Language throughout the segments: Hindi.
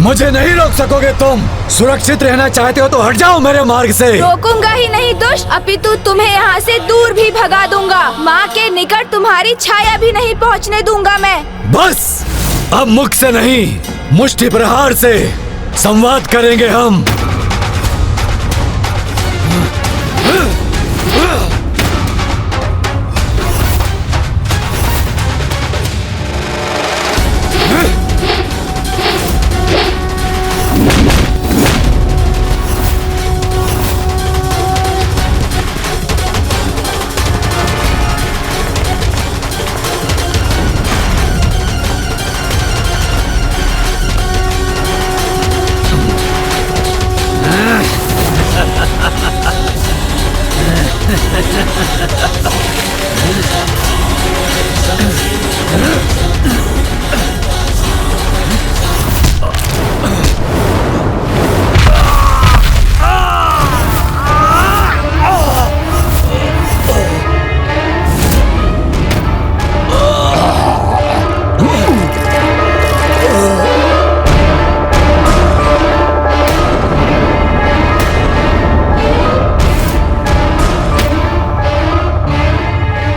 मुझे नहीं रोक सकोगे तुम। सुरक्षित रहना चाहते हो तो हट जाओ मेरे मार्ग से। रोकूंगा ही नहीं दुष्ट, अपितु तुम्हें यहाँ से दूर भी भगा दूंगा। माँ के निकट तुम्हारी छाया भी नहीं पहुँचने दूंगा मैं। बस अब मुख से नहीं, मुष्टि प्रहार से संवाद करेंगे हम।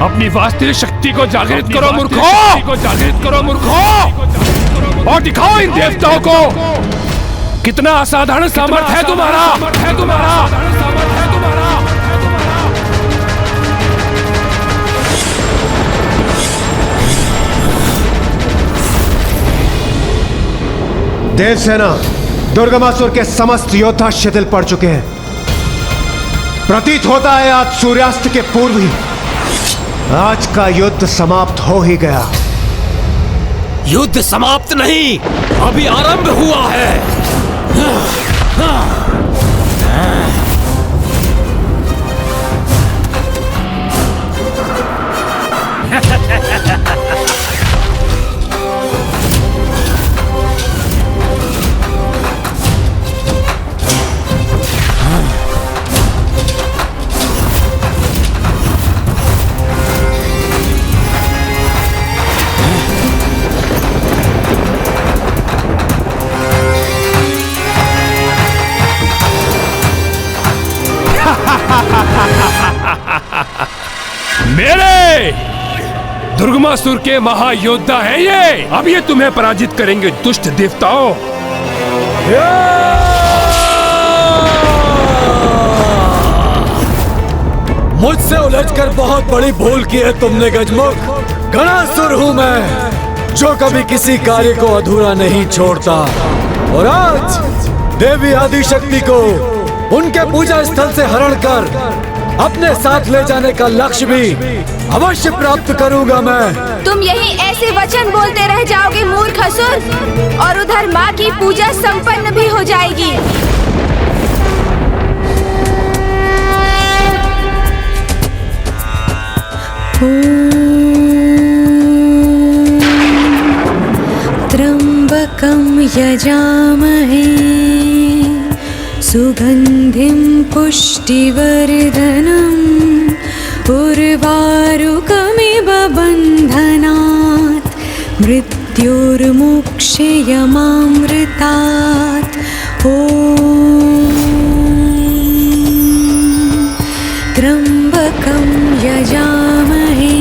अपनी वास्तविक शक्ति को जागृत करो मूर्खों, और दिखाओ इन देवताओं को कितना असाधारण सामर्थ्य है तुम्हारा। देवसेना, दुर्गमासुर के समस्त योद्धा शिथिल पड़ चुके हैं। प्रतीत होता है आज सूर्यास्त के पूर्व ही आज का युद्ध समाप्त हो ही गया। युद्ध समाप्त नहीं, अभी आरंभ हुआ है। मेरे दुर्गमासुर के महायोद्धा है ये, अब ये तुम्हें पराजित करेंगे दुष्ट देवताओं। मुझसे उलझकर बहुत बड़ी भूल की है तुमने गजमुख। गणासुर हूँ मैं, जो कभी किसी कार्य को अधूरा नहीं छोड़ता। और आज देवी आदिशक्ति को उनके पूजा स्थल से हरण कर अपने साथ ले जाने का लक्ष्य भी अवश्य प्राप्त करूंगा मैं। तुम यही ऐसे वचन बोलते रह जाओगे मूर्ख असुर, और उधर माँ की पूजा संपन्न भी हो जाएगी। त्र्यंबकं यजामहे सुगंधिं पुष्टिवर्धनम् उर्वारुकमिव बन्धनात् मृत्युर्मुक्षयमामृतात्। ॐ त्र्यंबकं यजामहे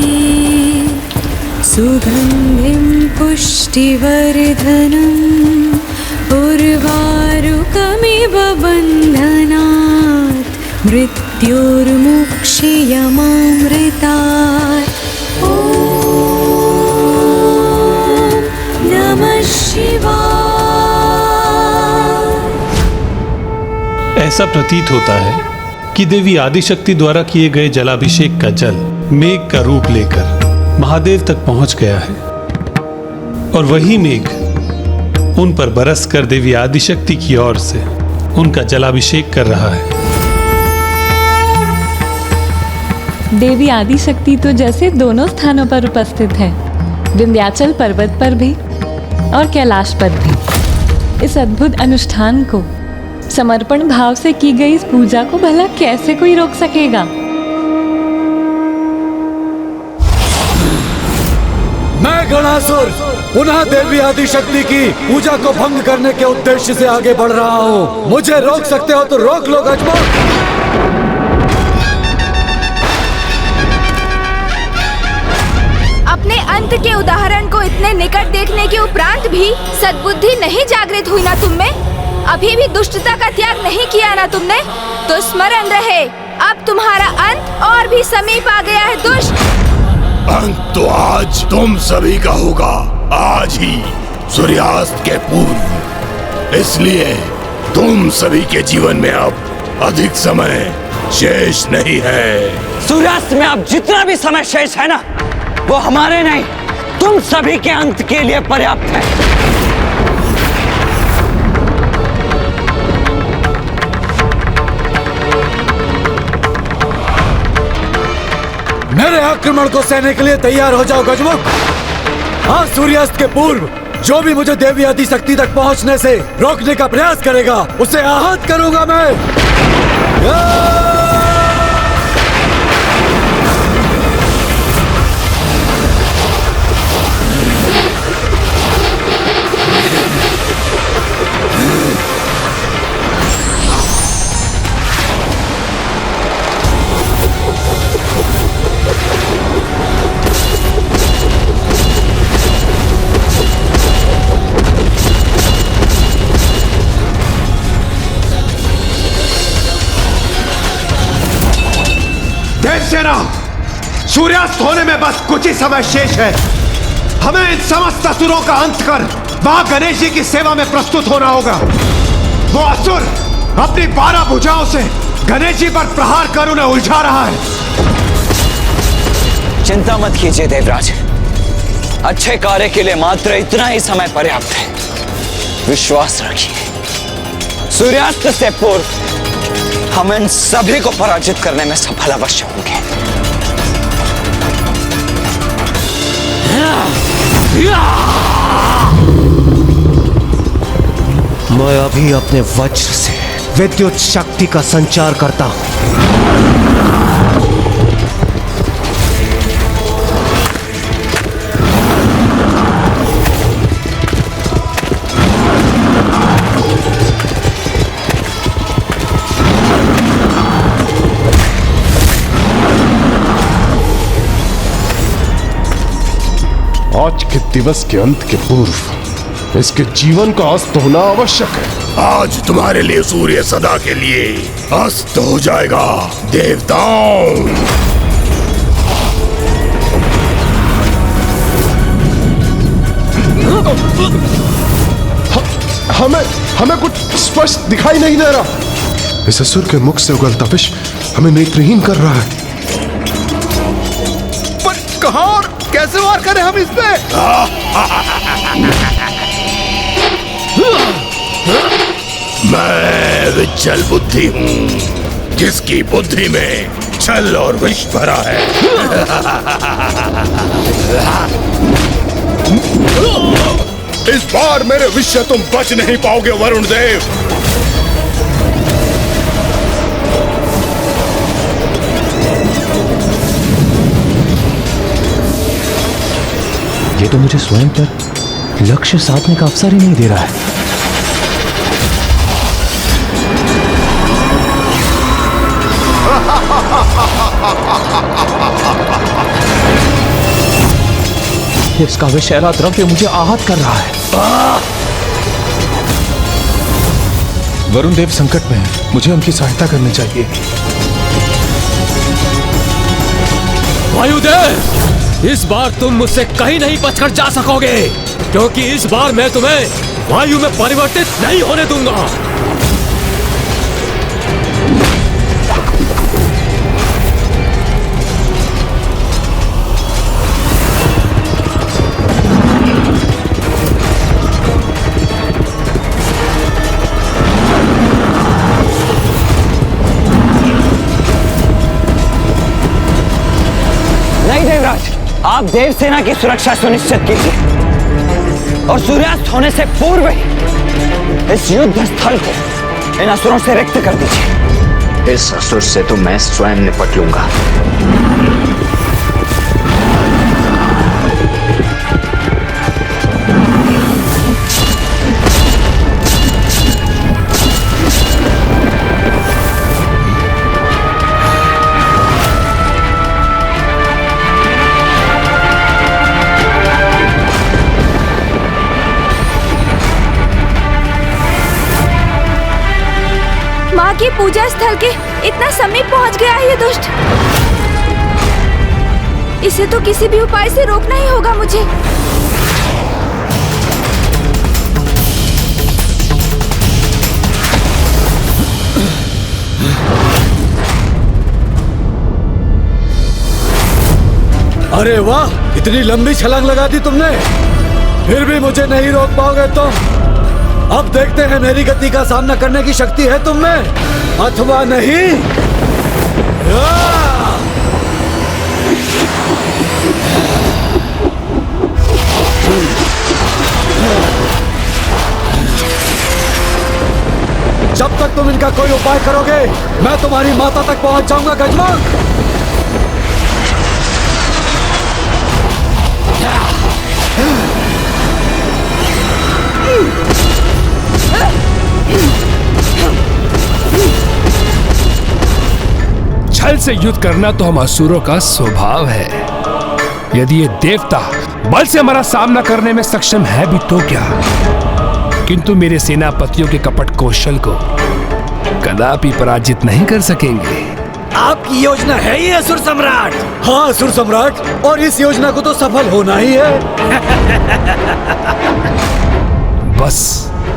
सुगंधिं पुष्टिवर्धनम् उर्वारुकमिव बन्धनात् मृत्युर्मुक्षयमामृतात्। ॐ नमः शिवाय। ऐसा प्रतीत होता है कि देवी आदिशक्ति द्वारा किए गए जलाभिषेक का जल मेघ का रूप लेकर महादेव तक पहुंच गया है, और वही मेघ उन पर बरस कर देवी आदिशक्ति की ओर से उनका जलाभिषेक कर रहा है। देवी आदिशक्ति तो जैसे दोनों स्थानों पर उपस्थित है, विंध्याचल पर्वत पर भी और कैलाश पर भी। इस अद्भुत अनुष्ठान को, समर्पण भाव से की गई इस पूजा को भला कैसे कोई रोक सकेगा। मैं गणासुर पुनः देवी आदिशक्ति की पूजा को भंग करने के उद्देश्य से आगे बढ़ रहा हूँ। मुझे रोक सकते हो तो रोक लो गजमुख। अपने अंत के उदाहरण को इतने निकट देखने के उपरांत भी सद्बुद्धि नहीं जागृत हुई ना तुम में? अभी भी दुष्टता का त्याग नहीं किया ना तुमने? तो स्मरण रहे, अब तुम्हारा अंत और भी समीप आ गया है दुष्ट। अंत तो आज तुम सभी का होगा, आज ही सूर्यास्त के पूर्व। इसलिए तुम सभी के जीवन में अब अधिक समय शेष नहीं है। सूर्यास्त में अब जितना भी समय शेष है ना, वो हमारे नहीं, तुम सभी के अंत के लिए पर्याप्त है। मेरे आक्रमण को सहने के लिए तैयार हो जाओ गजमुख। आज सूर्यास्त के पूर्व जो भी मुझे देवी आदिशक्ति तक पहुंचने से रोकने का प्रयास करेगा, उसे आहत करूंगा मैं। देवसेना, सूर्यास्त होने में बस कुछ ही समय शेष है। हमें इन समस्त असुरों का अंत कर मां गणेश जी की सेवा में प्रस्तुत होना होगा। वो असुर अपनी 12 भुजाओं से गणेश जी पर प्रहार कर उन्हें उलझा रहा है। चिंता मत कीजिए देवराज, अच्छे कार्य के लिए मात्र इतना ही समय पर्याप्त है। विश्वास रखिए, सूर्यास्त से पूर्व हम इन सभी को पराजित करने में सफल अवश्य होंगे। मैं अभी अपने वज्र से विद्युत शक्ति का संचार करता हूं। आज के दिवस के अंत के पूर्व इसके जीवन का अस्त होना आवश्यक है। आज तुम्हारे लिए सूर्य सदा के लिए अस्त हो जाएगा देवताओं। हमें कुछ स्पष्ट दिखाई नहीं दे रहा। इस असुर के मुख से उगल तपिश हमें नेत्रहीन कर रहा है। पर कहां और कैसे वार करें हम इस पे? मैं विचल बुद्धि हूँ, जिसकी बुद्धि में छल और विष भरा है। इस बार मेरे विष से तुम बच नहीं पाओगे वरुण देव। ये तो मुझे स्वयं पर लक्ष्य साधने का अवसर ही नहीं दे रहा है। इसका विषैला द्रव्य मुझे आहत कर रहा है। वरुण देव संकट में है, मुझे उनकी सहायता करनी चाहिए। वायुदेव, इस बार तुम मुझसे कहीं नहीं बचकर जा सकोगे, क्योंकि इस बार मैं तुम्हें वायु में परिवर्तित नहीं होने दूंगा। आप देवसेना की सुरक्षा सुनिश्चित कीजिए और सूर्यास्त होने से पूर्व ही इस युद्ध स्थल को इन असुरों से रिक्त कर दीजिए। इस असुर से तो मैं स्वयं निपट लूंगा। माँ के पूजा स्थल के इतना समीप पहुँच गया है ये दुष्ट। इसे तो किसी भी उपाय से रोकना ही होगा मुझे। अरे वाह, इतनी लंबी छलांग लगा दी तुमने, फिर भी मुझे नहीं रोक पाओगे तुम। अब देखते हैं मेरी गति का सामना करने की शक्ति है तुम में अथवा नहीं। जब तक तुम इनका कोई उपाय करोगे, मैं तुम्हारी माता तक पहुंच जाऊंगा गजमुख। छल से युद्ध करना तो हम असुरों का स्वभाव है। यदि ये देवता बल से हमारा सामना करने में सक्षम है भी तो क्या, किंतु मेरे सेनापतियों के कपट कौशल को कदापि पराजित नहीं कर सकेंगे। आपकी योजना है ये असुर सम्राट? हाँ असुर सम्राट, और इस योजना को तो सफल होना ही है। बस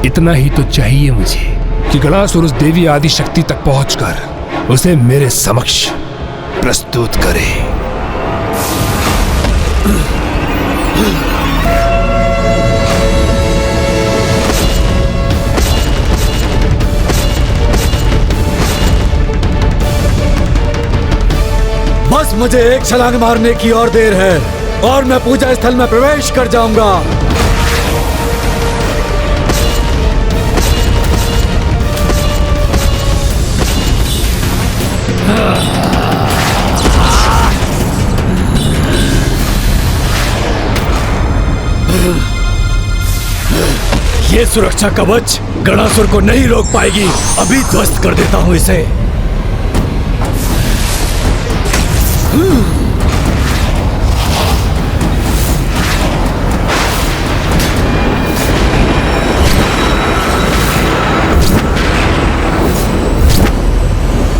इतना ही तो चाहिए मुझे कि गणासुर उस देवी आदि शक्ति तक पहुंचकर उसे मेरे समक्ष प्रस्तुत करे। बस मुझे एक छलांग मारने की और देर है और मैं पूजा स्थल में प्रवेश कर जाऊंगा। ये सुरक्षा कवच गणासुर को नहीं रोक पाएगी। अभी ध्वस्त कर देता हूं इसे।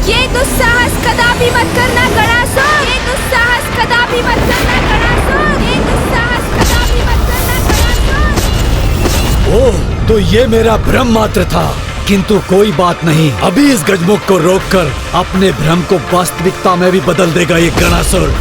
ये दुस्साहस कदापि मत करना गणासुर। ये दुस्साहस कदापि मत करना गणासुर। ये दुस्साहस कदापि मत करना गणासुर। ओह, तो ये मेरा भ्रम मात्र था, किंतु कोई बात नहीं। अभी इस गजमुख को रोककर अपने भ्रम को वास्तविकता में भी बदल देगा ये गणासुर।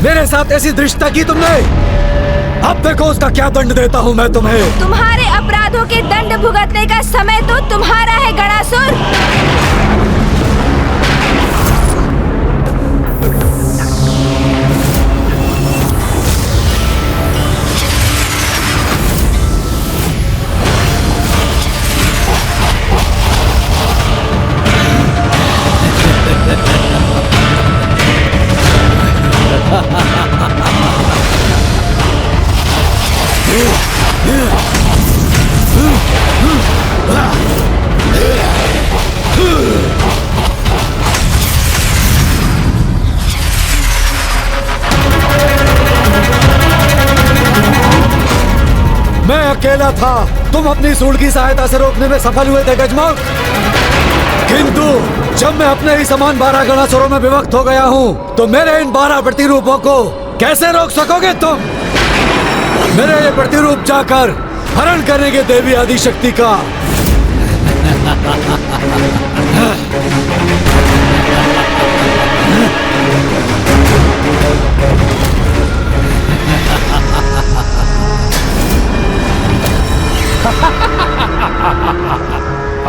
मेरे साथ ऐसी दृष्टता की तुमने, अब देखो उसका क्या दंड देता हूँ मैं तुम्हें। तुम्हारे अपराधों के दंड भुगतने का समय तो तुम्हारा है गणासुर। मैं अकेला था, तुम अपनी सूंड की सहायता से रोकने में सफल हुए थे गजमुख, किंतु जब मैं अपने ही समान 12 गणासुरों में विभक्त हो गया हूँ, तो मेरे इन 12 प्रतिरूपों को कैसे रोक सकोगे तुम? मेरे ये प्रतिरूप जाकर हरण करेंगे देवी आदि शक्ति का।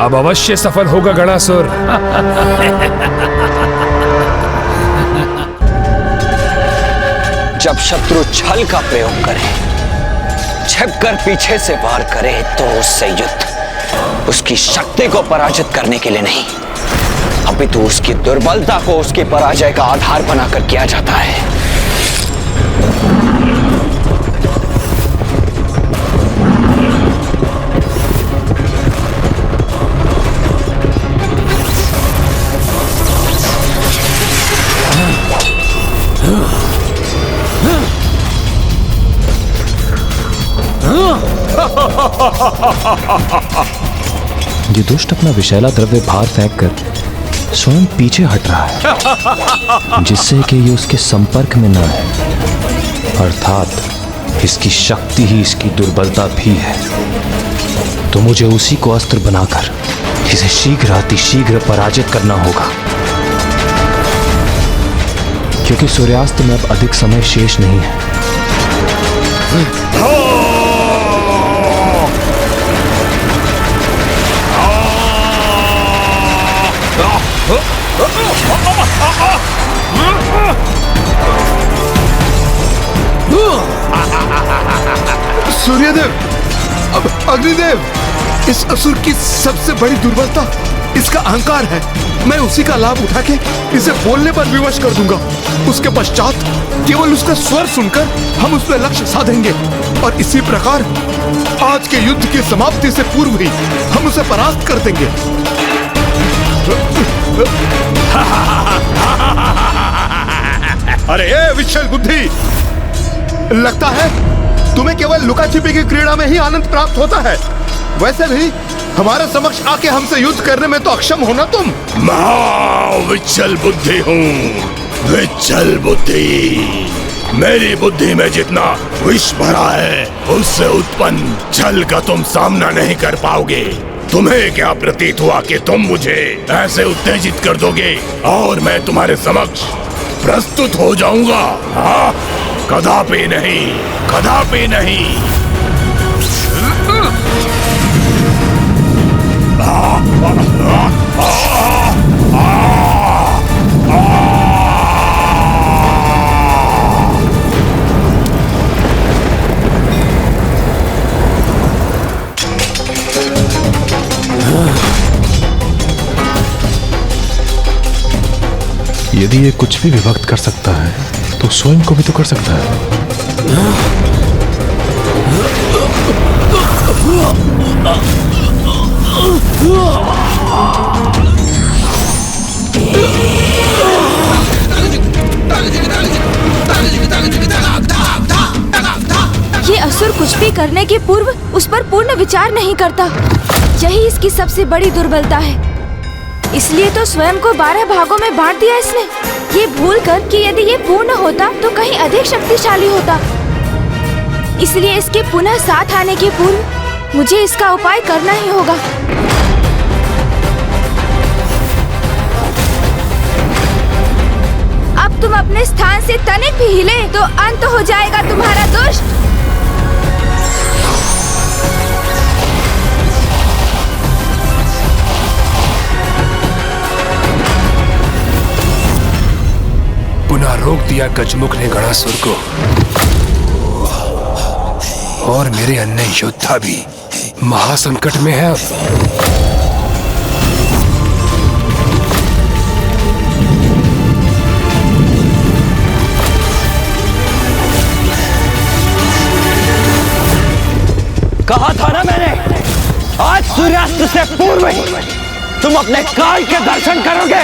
अब अवश्य सफल होगा गणासुर। जब शत्रु छल का प्रयोग करे, छिपकर पीछे से वार करे, तो उससे युद्ध उसकी शक्ति को पराजित करने के लिए नहीं, अपितु उसकी दुर्बलता को उसकी पराजय का आधार बनाकर किया जाता है। ये दुष्ट अपना विषैला द्रव्य बाहर फेंक कर स्वयं पीछे हट रहा है, जिससे कि ये उसके संपर्क में न है। अर्थात इसकी शक्ति ही इसकी दुर्बलता भी है। तो मुझे उसी को अस्त्र बनाकर इसे शीघ्र अतिशीघ्र पराजित करना होगा, क्योंकि सूर्यास्त में अब अधिक समय शेष नहीं है। सूर्यदेव, अब अग्निदेव, इस असुर की सबसे बड़ी दुर्बलता इसका अहंकार है। मैं उसी का लाभ उठा के इसे बोलने पर विवश कर दूंगा। उसके पश्चात केवल उसका स्वर सुनकर हम उस पर लक्ष्य साधेंगे, और इसी प्रकार आज के युद्ध की समाप्ति से पूर्व ही हम उसे परास्त कर देंगे। अरे ये विशाल बुद्धि, लगता है तुम्हें केवल लुका छिपी की क्रीड़ा में ही आनंद प्राप्त होता है। वैसे भी हमारे समक्ष आके हमसे युद्ध करने में तो अक्षम हो ना तुम। विचल बुद्धि हूँ, विचल बुद्धि। मेरी बुद्धि में जितना विष भरा है, उससे उत्पन्न छल का तुम सामना नहीं कर पाओगे। तुम्हें क्या प्रतीत हुआ कि तुम मुझे ऐसे उत्तेजित कर दोगे और मैं तुम्हारे समक्ष प्रस्तुत हो जाऊंगा? हाँ, कदापि नहीं, कदापि नहीं। यदि ये कुछ भी विभक्त कर सकता है, तो स्वयं को भी तो कर सकता है। ये असुर कुछ भी करने के पूर्व उस पर पूर्ण विचार नहीं करता। यही इसकी सबसे बड़ी दुर्बलता है। इसलिए तो स्वयं को 12 भागों में बांट दिया इसने, ये भूल कर कि यदि ये पूर्ण होता तो कहीं अधिक शक्तिशाली होता। इसलिए इसके पुनः साथ आने के पूर्व मुझे इसका उपाय करना ही होगा। अब तुम अपने स्थान से तनिक भी हिले तो अंत हो जाएगा तुम्हारा दुष्ट। पुनः रोक दिया गजमुख ने गणासुर को, और मेरे अन्य योद्धा भी महासंकट में है। कहा था ना मैंने, आज सूर्यास्त से पूर्व ही तुम अपने काल के दर्शन करोगे।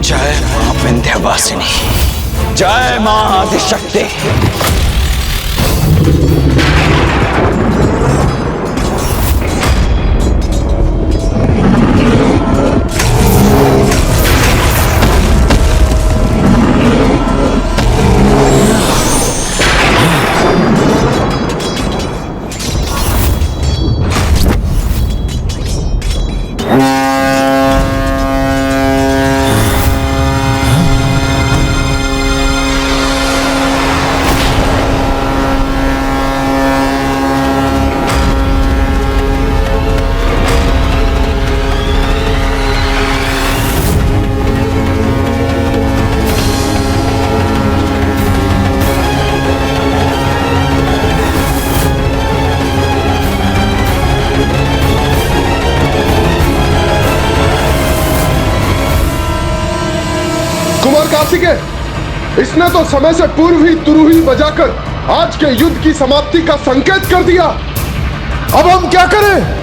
जय मां विंध्यवासिनी, जय मां आदिशक्ति। के इसने तो समय से पूर्व ही तुरुही बजाकर आज के युद्ध की समाप्ति का संकेत कर दिया। अब हम क्या करें?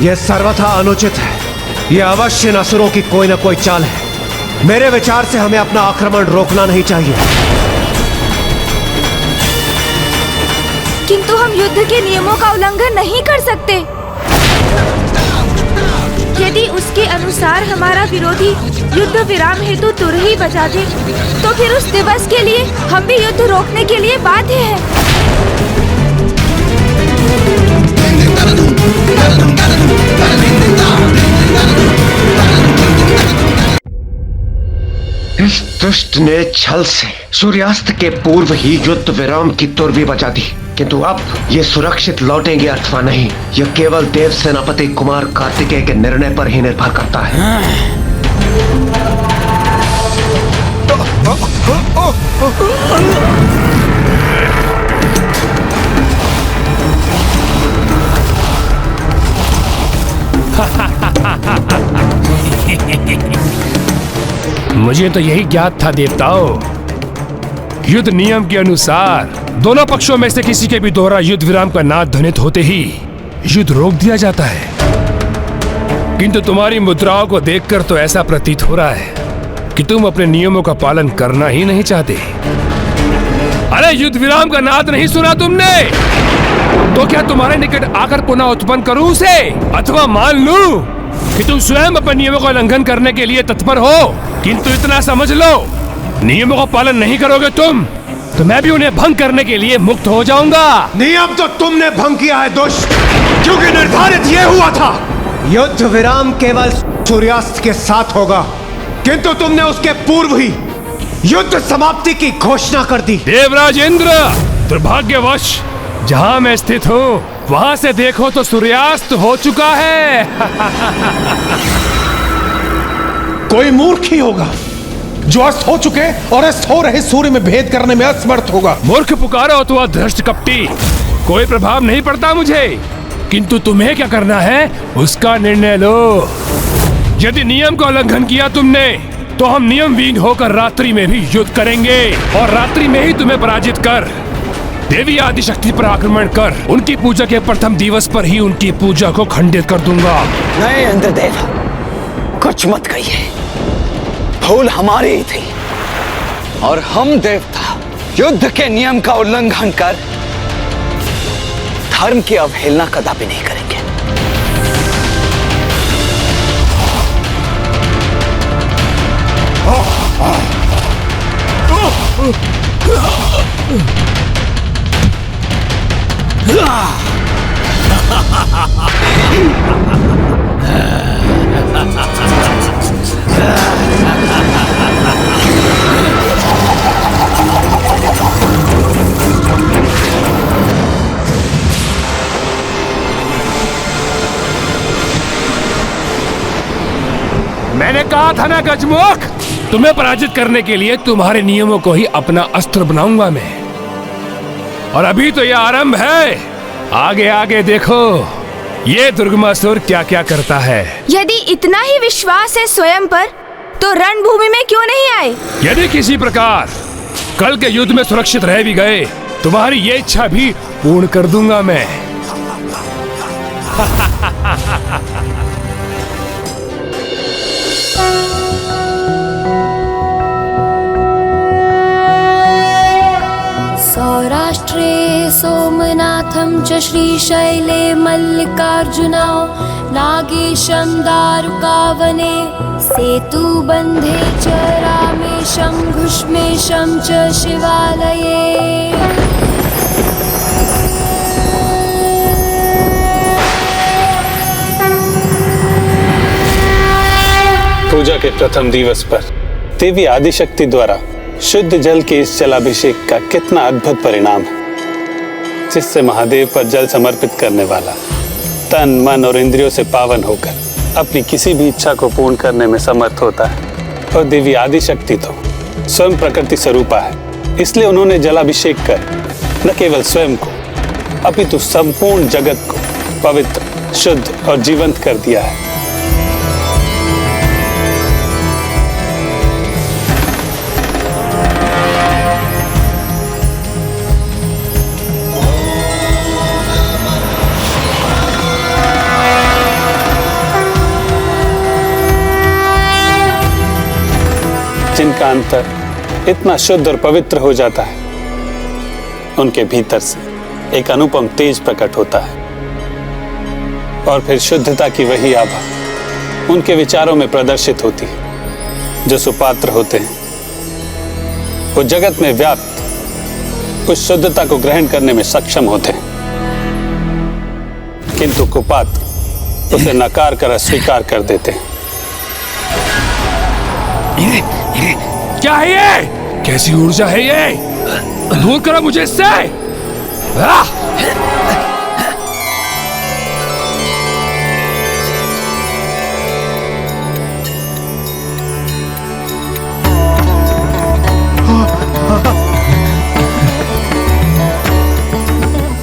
यह सर्वथा अनुचित है। यह अवश्य असुरों की कोई ना कोई चाल है। मेरे विचार से हमें अपना आक्रमण रोकना नहीं चाहिए। किंतु हम युद्ध के नियमों का उल्लंघन नहीं कर सकते। यदि उसके अनुसार हमारा विरोधी युद्ध विराम हेतु तुरही बजा दे, तो फिर उस दिवस के लिए हम भी युद्ध रोकने के लिए बाध्य हैं। इस दुष्ट ने छल से सूर्यास्त के पूर्व ही युद्ध विराम की तुरही बजा दी, किंतु अब ये सुरक्षित लौटेंगे अथवा नहीं, यह केवल देव सेनापति कुमार कार्तिकेय के निर्णय पर ही निर्भर करता है। मुझे तो यही ज्ञात था देवताओं। युद्ध नियम के अनुसार दोनों पक्षों में से किसी के भी दोहरा युद्ध विराम का नाद ध्वनित होते ही युद्ध रोक दिया जाता है। किंतु तुम्हारी मुद्राओं को देखकर तो ऐसा प्रतीत हो रहा है कि तुम अपने नियमों का पालन करना ही नहीं चाहते। अरे युद्ध विराम का नाद नहीं सुना तुमने? तो क्या तुम्हारे निकट आकर पुनः उत्पन्न करूं उसे, अथवा मान लूं कि तुम स्वयं अपने नियमों का उल्लंघन करने के लिए तत्पर हो? किंतु इतना समझ लो, नियमों का पालन नहीं करोगे तुम तो मैं भी उन्हें भंग करने के लिए मुक्त हो जाऊंगा। नियम तो तुमने भंग किया है दुष्ट, क्योंकि निर्धारित यह हुआ था युद्ध विराम केवल सूर्यास्त के साथ होगा, किंतु तुमने उसके पूर्व ही युद्ध समाप्ति की घोषणा कर दी। देवराज इंद्र, दुर्भाग्यवश जहां मैं स्थित हूँ वहां से देखो तो सूर्यास्त हो चुका है। कोई मूर्ख ही होगा जो अस्त हो चुके और अस्त हो रहे सूर्य में भेद करने में असमर्थ होगा। मूर्ख पुकारो तो अधृष्ट कपटी, कोई प्रभाव नहीं पड़ता मुझे, किंतु तुम्हें क्या करना है उसका निर्णय लो। यदि नियम का उल्लंघन किया तुमने तो हम नियमविहीन होकर रात्रि में भी युद्ध करेंगे और रात्रि में ही तुम्हें पराजित कर देवी आदिशक्ति पर आक्रमण कर उनकी पूजा के प्रथम दिवस पर ही उनकी पूजा को खंडित कर दूंगा। नहीं इंद्रदेव, कुछ मत कहिए। भूल हमारी ही थी और हम देवता युद्ध के नियम का उल्लंघन कर धर्म की अवहेलना कदापि नहीं करेंगे। मैंने कहा था ना गजमुख, तुम्हें पराजित करने के लिए तुम्हारे नियमों को ही अपना अस्त्र बनाऊंगा मैं। और अभी तो यह आरंभ है, आगे आगे देखो ये दुर्गमासुर क्या क्या करता है। यदि इतना ही विश्वास है स्वयं पर, तो रणभूमि में क्यों नहीं आए? यदि किसी प्रकार कल के युद्ध में सुरक्षित रह भी गए, तुम्हारी ये इच्छा भी पूर्ण कर दूंगा मैं। सौराष्ट्रे सोमनाथं च श्रीशैले मल्लिकार्जुना नागेशं दारुकावने सेतुबन्धे च रामेशं घुष्मेशं च शिवालये। पूजा के प्रथम दिवस पर देवी आदिशक्ति द्वारा शुद्ध जल के इस जलाभिषेक का कितना अद्भुत परिणाम है, जिससे महादेव पर जल समर्पित करने वाला तन मन और इंद्रियों से पावन होकर अपनी किसी भी इच्छा को पूर्ण करने में समर्थ होता है। और देवी आदिशक्ति तो स्वयं प्रकृति स्वरूपा है, इसलिए उन्होंने जलाभिषेक कर न केवल स्वयं को अपितु संपूर्ण जगत को पवित्र, शुद्ध और जीवंत कर दिया है। जिनका अंतर इतना शुद्ध और पवित्र हो जाता है, उनके भीतर से एक अनुपम तेज प्रकट होता है और फिर शुद्धता की वही आभा उनके विचारों में प्रदर्शित होती है। जो सुपात्र होते हैं वो जगत में व्याप्त उस शुद्धता को ग्रहण करने में सक्षम होते हैं, किंतु कुपात्र उसे नकार कर अस्वीकार कर देते हैं। क्या है ये? कैसी ऊर्जा है ये? दूर करो मुझे इससे।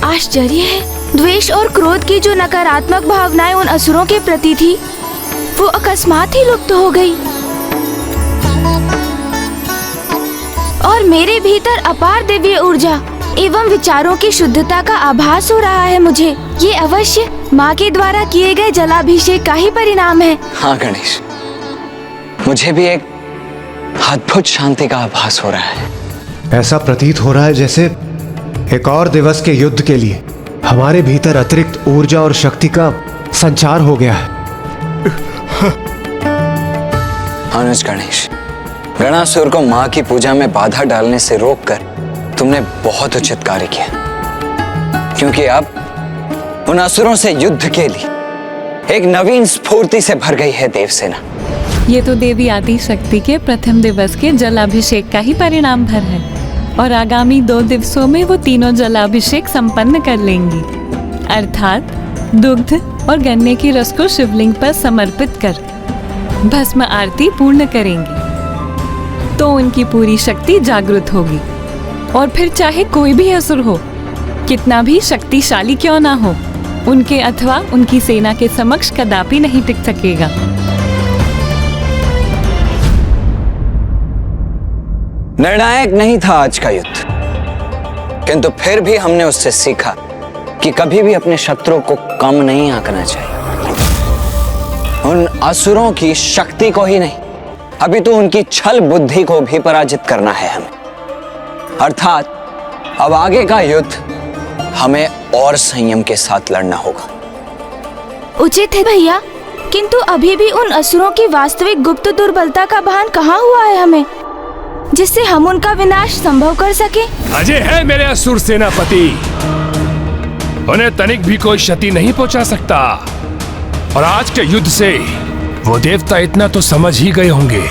आश्चर्य है, द्वेष और क्रोध की जो नकारात्मक भावनाएं उन असुरों के प्रति थी, वो अकस्मात ही लुप्त हो गई और मेरे भीतर अपार दिव्य ऊर्जा एवं विचारों की शुद्धता का आभास हो रहा है। मुझे ये अवश्य माँ के द्वारा किए गए जलाभिषेक का ही परिणाम है। हाँ गणेश, मुझे भी एक अद्भुत शांति का आभास हो रहा है। ऐसा प्रतीत हो रहा है जैसे एक और दिवस के युद्ध के लिए हमारे भीतर अतिरिक्त ऊर्जा और शक्ति का संचार हो गया है। अनुज गणेश, गणासुर को माँ की पूजा में बाधा डालने से रोककर तुमने बहुत उचित कार्य किया, क्योंकि अब उन असुरों से युद्ध के लिए एक नवीन स्फूर्ति से भर गई है देवसेना। ये तो देवी आदि शक्ति के प्रथम दिवस के जलाभिषेक का ही परिणाम भर है और आगामी 2 दिवसों में वो तीनों जलाभिषेक संपन्न कर लेंगी, अर्थात दुग्ध और गन्ने की रस को शिवलिंग पर समर्पित कर भस्म आरती पूर्ण करेंगी, तो उनकी पूरी शक्ति जागृत होगी और फिर चाहे कोई भी असुर हो, कितना भी शक्तिशाली क्यों ना हो, उनके अथवा उनकी सेना के समक्ष कदापि नहीं टिक सकेगा। निर्णायक नहीं था आज का युद्ध, किंतु फिर भी हमने उससे सीखा कि कभी भी अपने शत्रु को कम नहीं आंकना चाहिए। उन असुरों की शक्ति को ही नहीं, अभी तो उनकी छल बुद्धि को भी पराजित करना है हमें। अर्थात अब आगे का युद्ध हमें और संयम के साथ लड़ना होगा। उचित है भैया, किंतु अभी भी उन असुरों की वास्तविक गुप्त दुर्बलता का भान कहाँ हुआ है हमें, जिससे हम उनका विनाश संभव कर सके। अजय है मेरे असुर सेनापति, उन्हें तनिक भी कोई क्षति नहीं पहुंचा सकता और आज के युद्ध से वो देवता इतना तो समझ ही गए होंगे,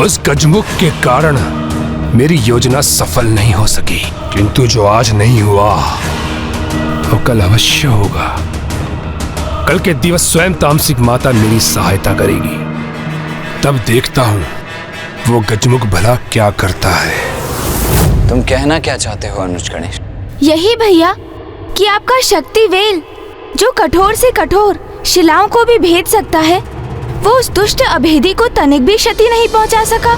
उस गजमुख के कारण मेरी योजना सफल नहीं हो सकी, किंतु जो आज नहीं हुआ वो कल अवश्य होगा। कल के दिवस स्वयं तामसिक माता मेरी सहायता करेगी, तब देखता हूँ वो गजमुख भला क्या करता है। तुम कहना क्या चाहते हो अनुज गणेश? यही भैया कि आपका शक्ति वेल जो कठोर से कठोर शिलाओं को भी भेद सकता है, वो उस दुष्ट अभेदी को तनिक भी क्षति नहीं पहुंचा सका।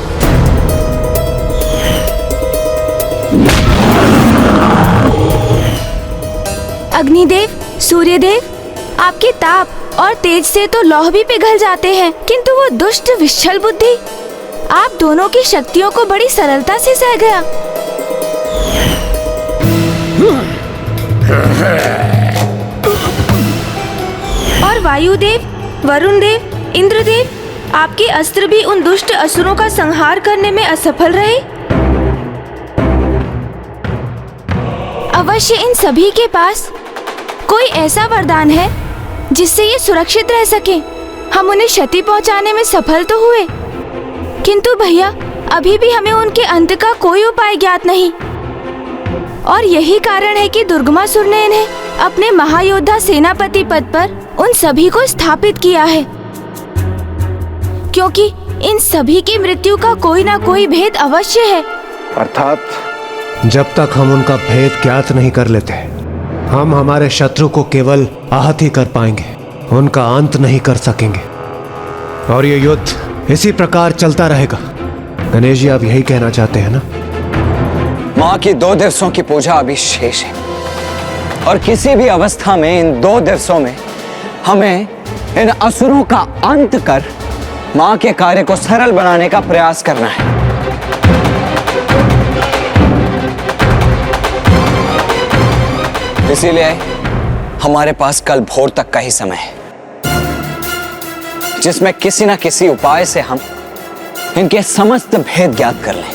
अग्निदेव, सूर्यदेव, आपके ताप और तेज से तो लौह भी पिघल जाते हैं, किंतु वो दुष्ट विच्छल बुद्धि आप दोनों की शक्तियों को बड़ी सरलता से सह गया। और वायुदेव, वरुण देव, इंद्रदेव, आपके अस्त्र भी उन दुष्ट असुरों का संहार करने में असफल रहे। अवश्य इन सभी के पास कोई ऐसा वरदान है जिससे ये सुरक्षित रह सके। हम उन्हें क्षति पहुंचाने में सफल तो हुए, किंतु भैया अभी भी हमें उनके अंत का कोई उपाय ज्ञात नहीं। और यही कारण है कि दुर्गमासुर ने इन्हें अपने महायोद्धा सेनापति पद पर उन सभी को स्थापित किया है, क्योंकि इन सभी की मृत्यु का कोई ना कोई भेद अवश्य है। अर्थात जब तक हम उनका भेद ज्ञात नहीं कर लेते, हम हमारे शत्रु को केवल आहत ही कर पाएंगे, उनका अंत नहीं कर सकेंगे। और ये युद्ध इसी प्रकार चलता रहेगा। गणेश जी, आप यही कहना चाहते हैं ना? माँ की 2 दिवसों की पूजा अभी शेष है और किसी भी अवस्था में इन 2 दिवसों में हमें इन असुरों का अंत कर माँ के कार्य को सरल बनाने का प्रयास करना है। इसीलिए हमारे पास कल भोर तक का ही समय है, जिसमें किसी ना किसी उपाय से हम इनके समस्त भेद ज्ञात कर लें।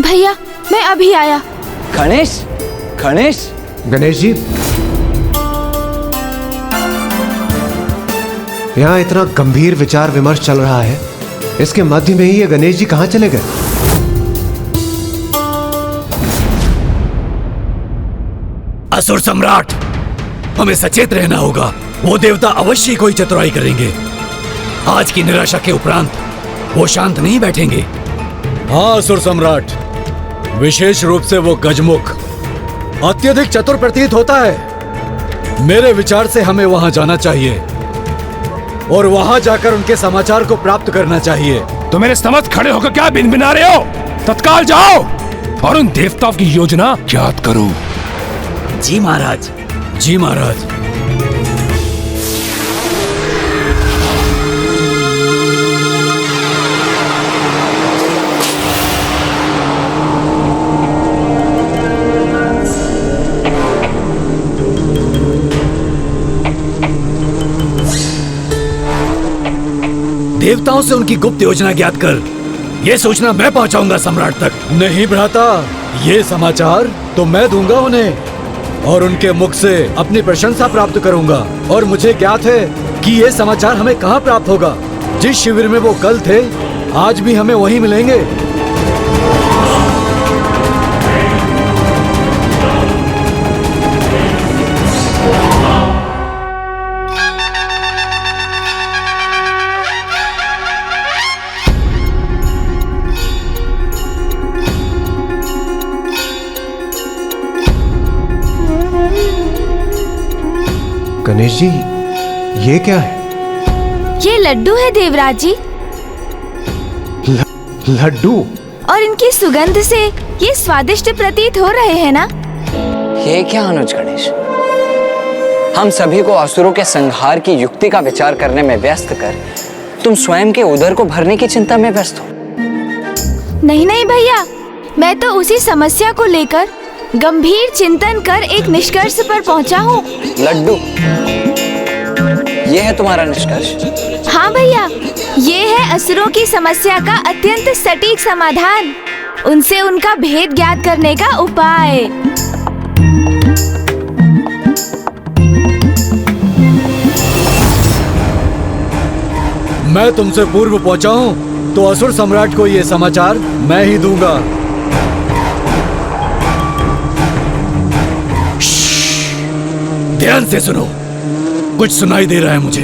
भैया, मैं अभी आया। गणेश, गणेश, गणेश जी, यहाँ इतना गंभीर विचार विमर्श चल रहा है, इसके मध्य में ही ये गणेश जी कहाँ चले गए? असुर सम्राट, हमें सचेत रहना होगा। वो देवता अवश्य कोई चतुराई करेंगे। आज की निराशा के उपरांत वो शांत नहीं बैठेंगे। हाँ असुर सम्राट, विशेष रूप से वो गजमुख अत्यधिक चतुर प्रतीत होता है। मेरे विचार से हमें वहां जाना चाहिए और वहां जाकर उनके समाचार को प्राप्त करना चाहिए। तो मेरे समझ खड़े होकर क्या बिनबिना रहे हो? तत्काल जाओ और उन देवताओं की योजना ज्ञात करो। जी महाराज, जी महाराज। देवताओं से उनकी गुप्त योजना ज्ञात कर ये सूचना मैं पहुंचाऊंगा सम्राट तक। नहीं भ्राता, ये समाचार तो मैं दूंगा उन्हें और उनके मुख से अपनी प्रशंसा प्राप्त करूंगा। और मुझे ज्ञात है कि ये समाचार हमें कहाँ प्राप्त होगा। जिस शिविर में वो कल थे, आज भी हमें वहीं मिलेंगे। गणेश जी, ये क्या है? ये लड्डू है देवराज जी। लड्डू? और इनकी सुगंध से ये स्वादिष्ट प्रतीत हो रहे हैं ना? ये क्या अनुज गणेश, हम सभी को असुरों के संहार की युक्ति का विचार करने में व्यस्त कर तुम स्वयं के उदर को भरने की चिंता में व्यस्त हो। नहीं नहीं भैया, मैं तो उसी समस्या को लेकर गंभीर चिंतन कर एक निष्कर्ष पर पहुंचा हूँ। लड्डू, ये है तुम्हारा निष्कर्ष? हाँ भैया, ये है असुरों की समस्या का अत्यंत सटीक समाधान, उनसे उनका भेद ज्ञात करने का उपाय। मैं तुमसे पूर्व पहुंचा हूँ तो असुर सम्राट को ये समाचार मैं ही दूंगा। ध्यान से सुनो, कुछ सुनाई दे रहा है मुझे।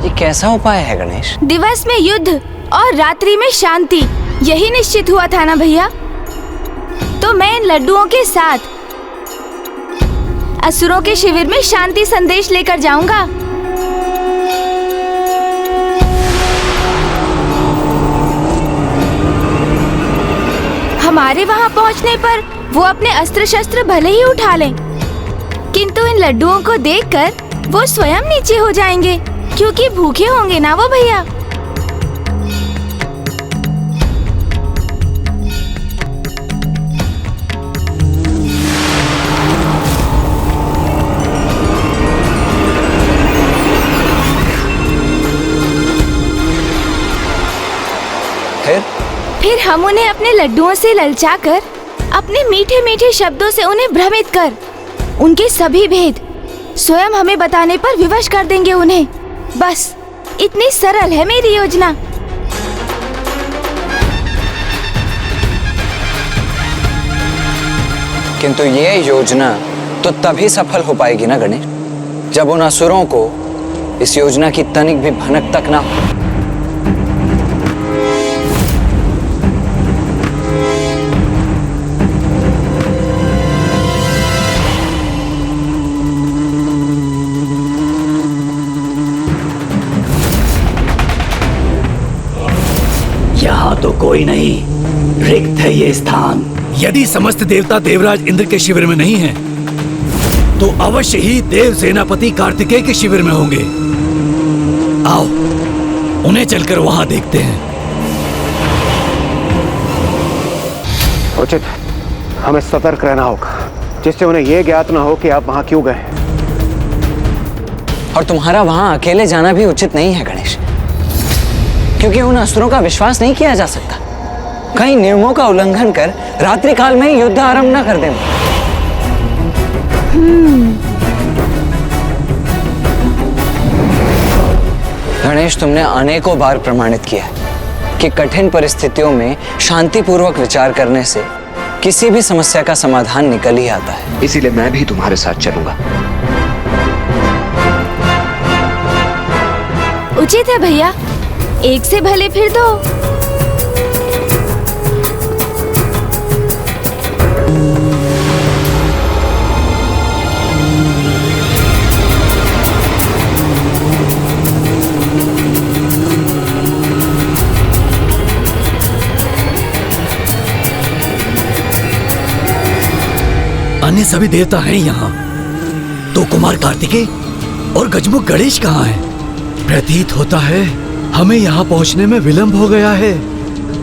ये कैसा उपाय है गणेश? दिवस में युद्ध और रात्रि में शांति, यही निश्चित हुआ था ना भैया। तो मैं इन लड्डुओं के साथ असुरों के शिविर में शांति संदेश लेकर जाऊंगा। हमारे वहां पहुंचने पर वो अपने अस्त्र शस्त्र भले ही उठा लें, किंतु इन लड्डुओं को देखकर वो स्वयं नीचे हो जाएंगे, क्योंकि भूखे होंगे ना वो भैया। फिर हम उन्हें अपने लड्डुओं से ललचाकर, अपने मीठे मीठे शब्दों से उन्हें भ्रमित कर, उनके सभी भेद स्वयं हमें बताने पर विवश कर देंगे उन्हें। बस इतनी सरल है मेरी योजना। किंतु ये योजना तो तभी सफल हो पाएगी ना गणेश, जब उन असुरों को इस योजना की तनिक भी भनक तक ना हो। यहाँ तो कोई नहीं, रिक्त है ये स्थान। यदि समस्त देवता देवराज इंद्र के शिविर में नहीं हैं, तो अवश्य ही देव सेनापति कार्तिकेय के शिविर में होंगे। आओ, उन्हें चलकर वहां देखते हैं। उचित, हमें सतर्क रहना होगा, जिससे उन्हें यह ज्ञात ना हो कि आप वहां क्यों गए। और तुम्हारा वहां अकेले जाना भी उचित नहीं है गणेश, क्योंकि उन असुरों का विश्वास नहीं किया जा सकता। कई नियमों का उल्लंघन कर रात्रि काल में ही युद्ध आरंभ न कर दें। गणेश, तुमने अनेकों बार प्रमाणित किया कि कठिन परिस्थितियों में शांतिपूर्वक विचार करने से किसी भी समस्या का समाधान निकल ही आता है। इसीलिए मैं भी तुम्हारे साथ चलूंगा। उचित है भैया, एक से भले फिर दो। अन्य सभी देवता हैं यहाँ, तो कुमार कार्तिकेय और गजमुख गणेश कहाँ हैं? प्रतीत होता है हमें यहाँ पहुँचने में विलंब हो गया है।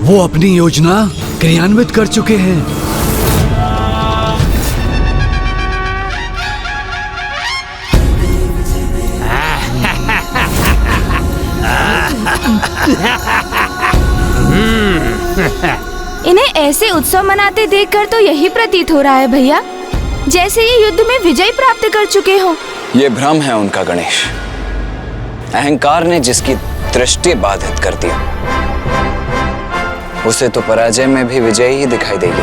वो अपनी योजना क्रियान्वित कर चुके हैं। इन्हें ऐसे उत्सव मनाते देखकर तो यही प्रतीत हो रहा है भैया, जैसे ये युद्ध में विजय प्राप्त कर चुके हो। ये भ्रम है उनका गणेश। अहंकार ने जिसकी दृष्टि बाधित कर दी, उसे तो पराजय में भी विजय ही दिखाई देगी।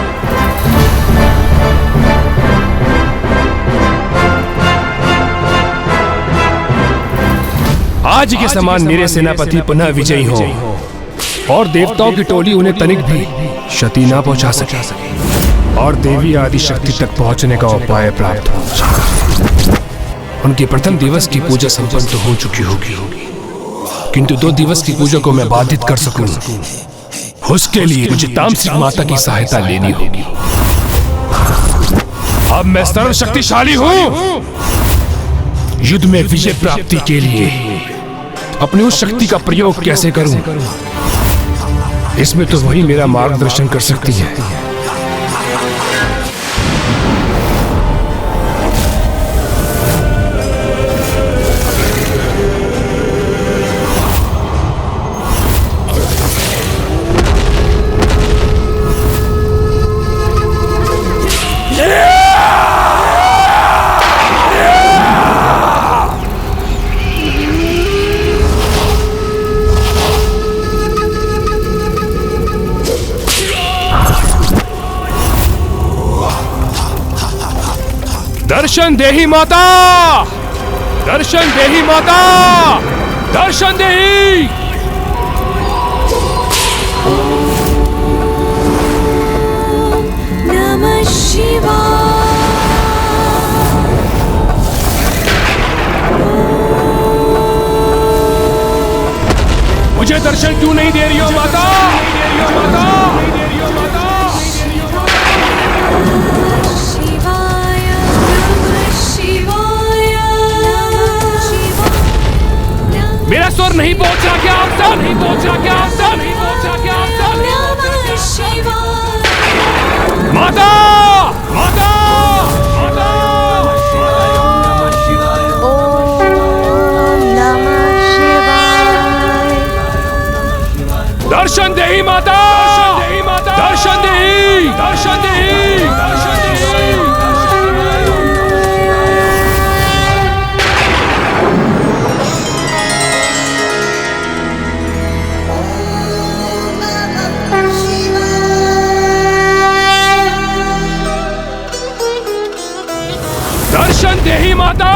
आज के समान मेरे सेनापति पुनः विजयी हो और देवताओं की टोली उन्हें तनिक भी क्षति ना पहुंचा सके और देवी आदि शक्ति तक पहुंचने का उपाय प्राप्त हो। उनके प्रथम दिवस की पूजा संपन्न तो हो चुकी होगी, किंतु 2 दिवस की पूजा को मैं बाधित कर सकूं, उसके लिए मुझे तामसिक माता की सहायता लेनी होगी। अब मैं सर्वशक्तिशाली हूं। युद्ध में विजय प्राप्ति के लिए अपनी उस शक्ति का प्रयोग कैसे करूं, इसमें तो वही मेरा मार्गदर्शन कर सकती है। दर्शन देही माता, दर्शन देही माता, दर्शन देही। नमः शिवाय। मुझे दर्शन क्यों नहीं दे रही हो माता? मेरा स्वर नहीं पहुंच रहा क्या आप सब? नहीं पहुंच रहा क्या आप सब? नहीं पहुंच रहा क्या आप सब? माता, माता, माता। ओम नमः शिवाय। दर्शन देही माता, दर्शन देही, दर्शन देही, दर्शन देही। दर्शन देही माता,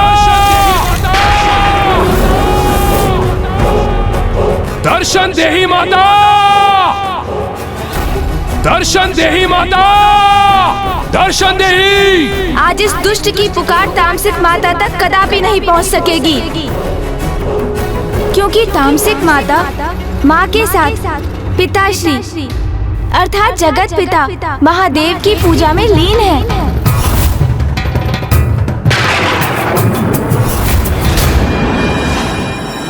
दर्शन देही माता, दर्शन देही माता, दर्शन देही। आज इस दुष्ट की पुकार तामसिक माता तक कदापि नहीं पहुंच सकेगी, क्योंकि तामसिक माता माँ के साथ पिताश्री अर्थात जगत पिता महादेव की पूजा में लीन है।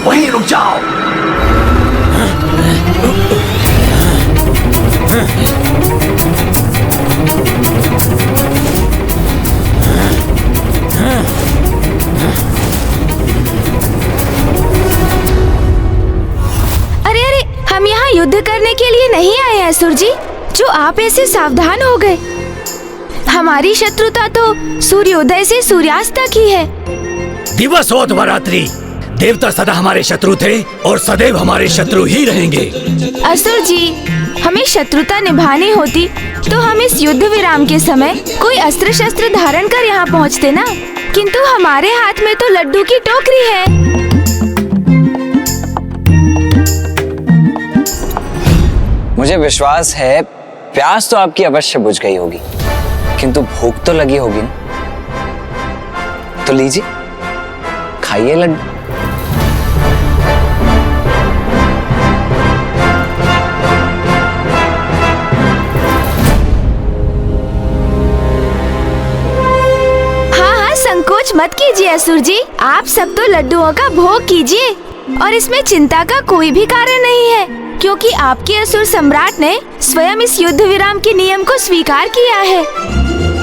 वहीं रुक जाओ। अरे अरे, हम यहाँ युद्ध करने के लिए नहीं आए हैं असुर जी, जो आप ऐसे सावधान हो गए। हमारी शत्रुता तो सूर्योदय से सूर्यास्त तक ही है। दिवस हो अथवा रात्रि, देवता सदा हमारे शत्रु थे और सदैव हमारे शत्रु ही रहेंगे। असुर जी, हमें शत्रुता निभानी होती तो हम इस युद्ध विराम के समय कोई अस्त्र शस्त्र धारण कर यहाँ पहुँचते ना, किंतु हमारे हाथ में तो लड्डू की टोकरी है। मुझे विश्वास है प्यास तो आपकी अवश्य बुझ गई होगी, किंतु भूख तो लगी होगी ना। तो लीजिए, खाइए लड्डू। संकोच मत कीजिए असुर जी, आप सब तो लड्डुओं का भोग कीजिए और इसमें चिंता का कोई भी कारण नहीं है, क्योंकि आपके असुर सम्राट ने स्वयं इस युद्ध विराम के नियम को स्वीकार किया है।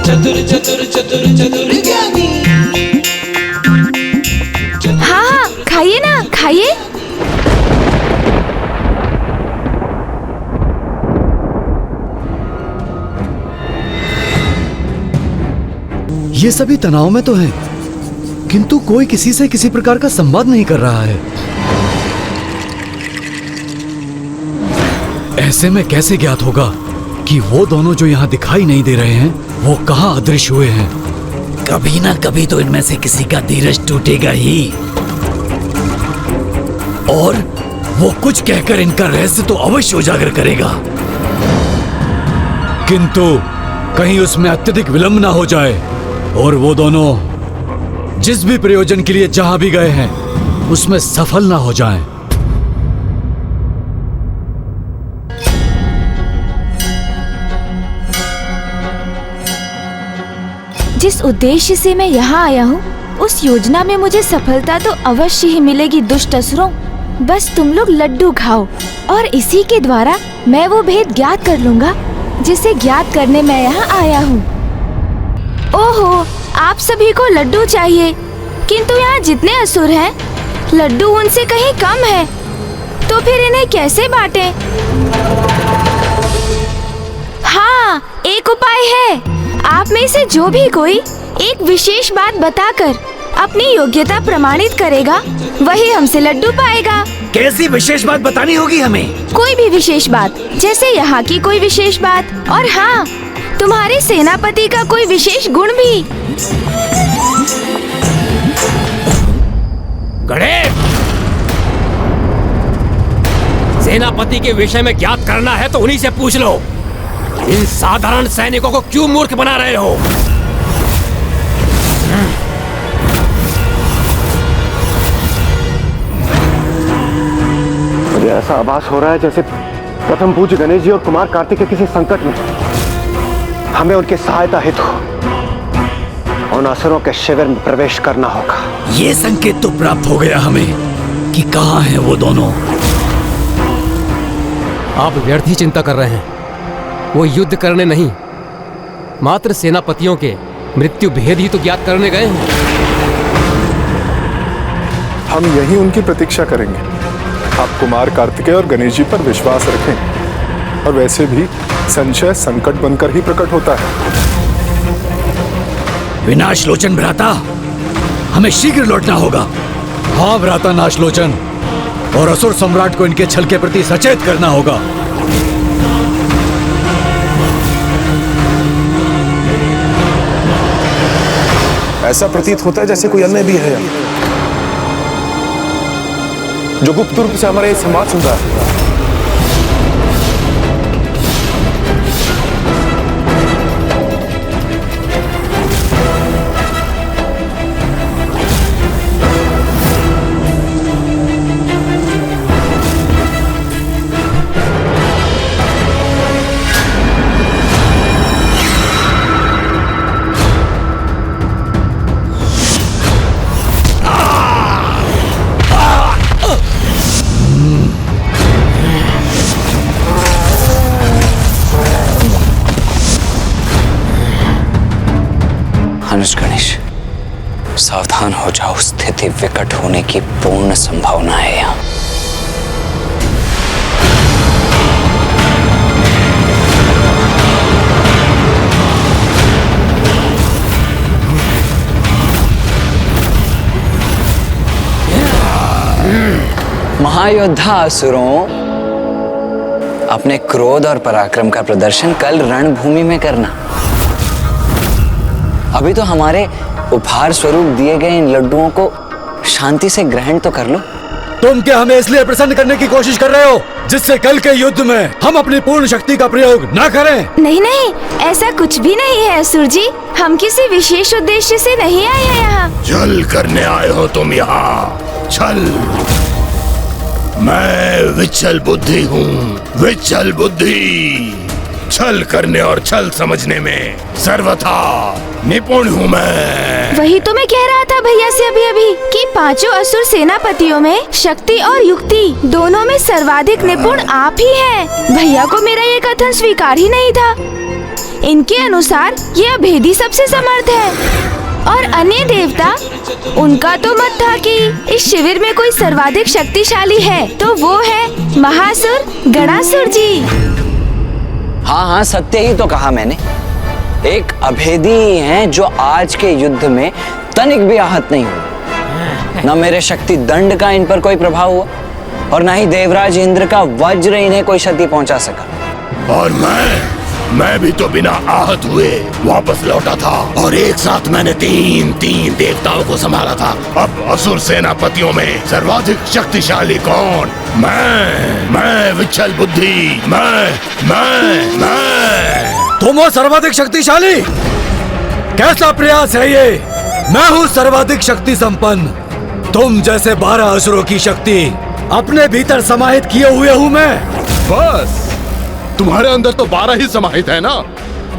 चतुर चतुर चतुर चतुर ज्ञानी। हाँ, खाइए ना, खाइए। ये सभी तनाव में तो हैं, किंतु कोई किसी से किसी प्रकार का संवाद नहीं कर रहा है। ऐसे में कैसे ज्ञात होगा कि वो दोनों जो यहाँ दिखाई नहीं दे रहे हैं वो कहाँ अदृश्य हुए हैं? कभी ना कभी तो इनमें से किसी का धीरज टूटेगा ही, और वो कुछ कहकर इनका रहस्य तो अवश्य उजागर करेगा। किंतु कहीं उसमें अत्यधिक विलंब ना हो जाए और वो दोनों जिस भी प्रयोजन के लिए जहां भी गए हैं उसमें सफल ना हो जाएं। जिस उद्देश्य से मैं यहाँ आया हूँ उस योजना में मुझे सफलता तो अवश्य ही मिलेगी दुष्ट असुरों। बस तुम लोग लड्डू खाओ और इसी के द्वारा मैं वो भेद ज्ञात कर लूँगा जिसे ज्ञात करने मैं यहाँ आया हूँ। ओहो, आप सभी को लड्डू चाहिए, किंतु यहाँ जितने असुर हैं लड्डू उनसे कहीं कम है, तो फिर इन्हें कैसे बांटें? हाँ, एक उपाय है। आप में से जो भी कोई एक विशेष बात बताकर अपनी योग्यता प्रमाणित करेगा वही हमसे लड्डू पाएगा। कैसी विशेष बात बतानी होगी हमें? कोई भी विशेष बात, जैसे यहाँ की कोई विशेष बात, और हाँ, तुम्हारे सेनापति का कोई विशेष गुण भी। गणेश, सेनापति के विषय में ज्ञात करना है तो उन्हीं से पूछ लो। इन साधारण सैनिकों को क्यों मूर्ख बना रहे हो? मुझे ऐसा आभास हो रहा है जैसे प्रथम पूज्य गणेश जी और कुमार कार्तिक के किसी संकट में हमें उनकी सहायता हेतु उन असुरों के शिविर में प्रवेश करना होगा। ये संकेत तो प्राप्त हो गया हमें कि कहाँ हैं वो दोनों। आप व्यर्थ ही चिंता कर रहे हैं। वो युद्ध करने नहीं, मात्र सेनापतियों के मृत्यु भेद ही तो ज्ञात करने गए हैं। हम यही उनकी प्रतीक्षा करेंगे। आप कुमार कार्तिकेय और गणेश जी पर विश्वास रखें, और वैसे भी संशय संकट बनकर ही प्रकट होता है। विनाश लोचन भ्राता, हमें शीघ्र लौटना होगा। हाँ भ्राता नाशलोचन, और असुर सम्राट को इनके छल के प्रति सचेत करना होगा। ऐसा प्रतीत होता है जैसे कोई अन्य भी है जो गुप्त रूप से हमारे संवाद सुन रहा है। सावधान हो जाओ, स्थिति विकट होने की पूर्ण संभावना है यहाँ। महायोद्धा असुरों, अपने क्रोध और पराक्रम का प्रदर्शन कल रणभूमि में करना। अभी तो हमारे उपहार स्वरूप दिए गए इन लड्डुओं को शांति से ग्रहण तो कर लो। तुम क्या हमें इसलिए प्रसन्न करने की कोशिश कर रहे हो जिससे कल के युद्ध में हम अपनी पूर्ण शक्ति का प्रयोग ना करें? नहीं नहीं, ऐसा कुछ भी नहीं है असुर जी। हम किसी विशेष उद्देश्य से नहीं आए हैं यहाँ। छल करने आए हो तुम यहाँ, छल। मैं विचल बुद्धि हूँ, विचल बुद्धि। छल करने और छल समझने में सर्वथा निपुण हूँ मैं। वही तो मैं कह रहा था भैया से अभी कि पांचों असुर सेनापतियों में शक्ति और युक्ति दोनों में सर्वाधिक निपुण आप ही हैं। भैया को मेरा ये कथन स्वीकार ही नहीं था। इनके अनुसार ये अभेदी सबसे समर्थ है और अन्य देवता, उनका तो मत था कि इस शिविर में कोई सर्वाधिक शक्तिशाली है तो वो है महासुर गणासुर जी। हाँ हाँ, सत्य ही तो कहा मैंने। एक अभेदी ही हैं जो आज के युद्ध में तनिक भी आहत नहीं हुए। न मेरे शक्ति दंड का इन पर कोई प्रभाव हुआ और न ही देवराज इंद्र का वज्र इन्हें कोई क्षति पहुंचा सका। और मैं भी तो बिना आहत हुए वापस लौटा था और एक साथ मैंने तीन देवताओं को संभाला था। अब असुर सेनापतियों में सर्वाधिक शक्तिशाली कौन? मैं विचल बुद्धि, मैं। तुम हो सर्वाधिक शक्तिशाली? कैसा प्रयास है ये? मैं हूँ सर्वाधिक शक्ति संपन्न। तुम जैसे 12 असुरों की शक्ति अपने भीतर समाहित किए हुए हूँ मैं। बस तुम्हारे अंदर तो 12 ही समाहित है ना,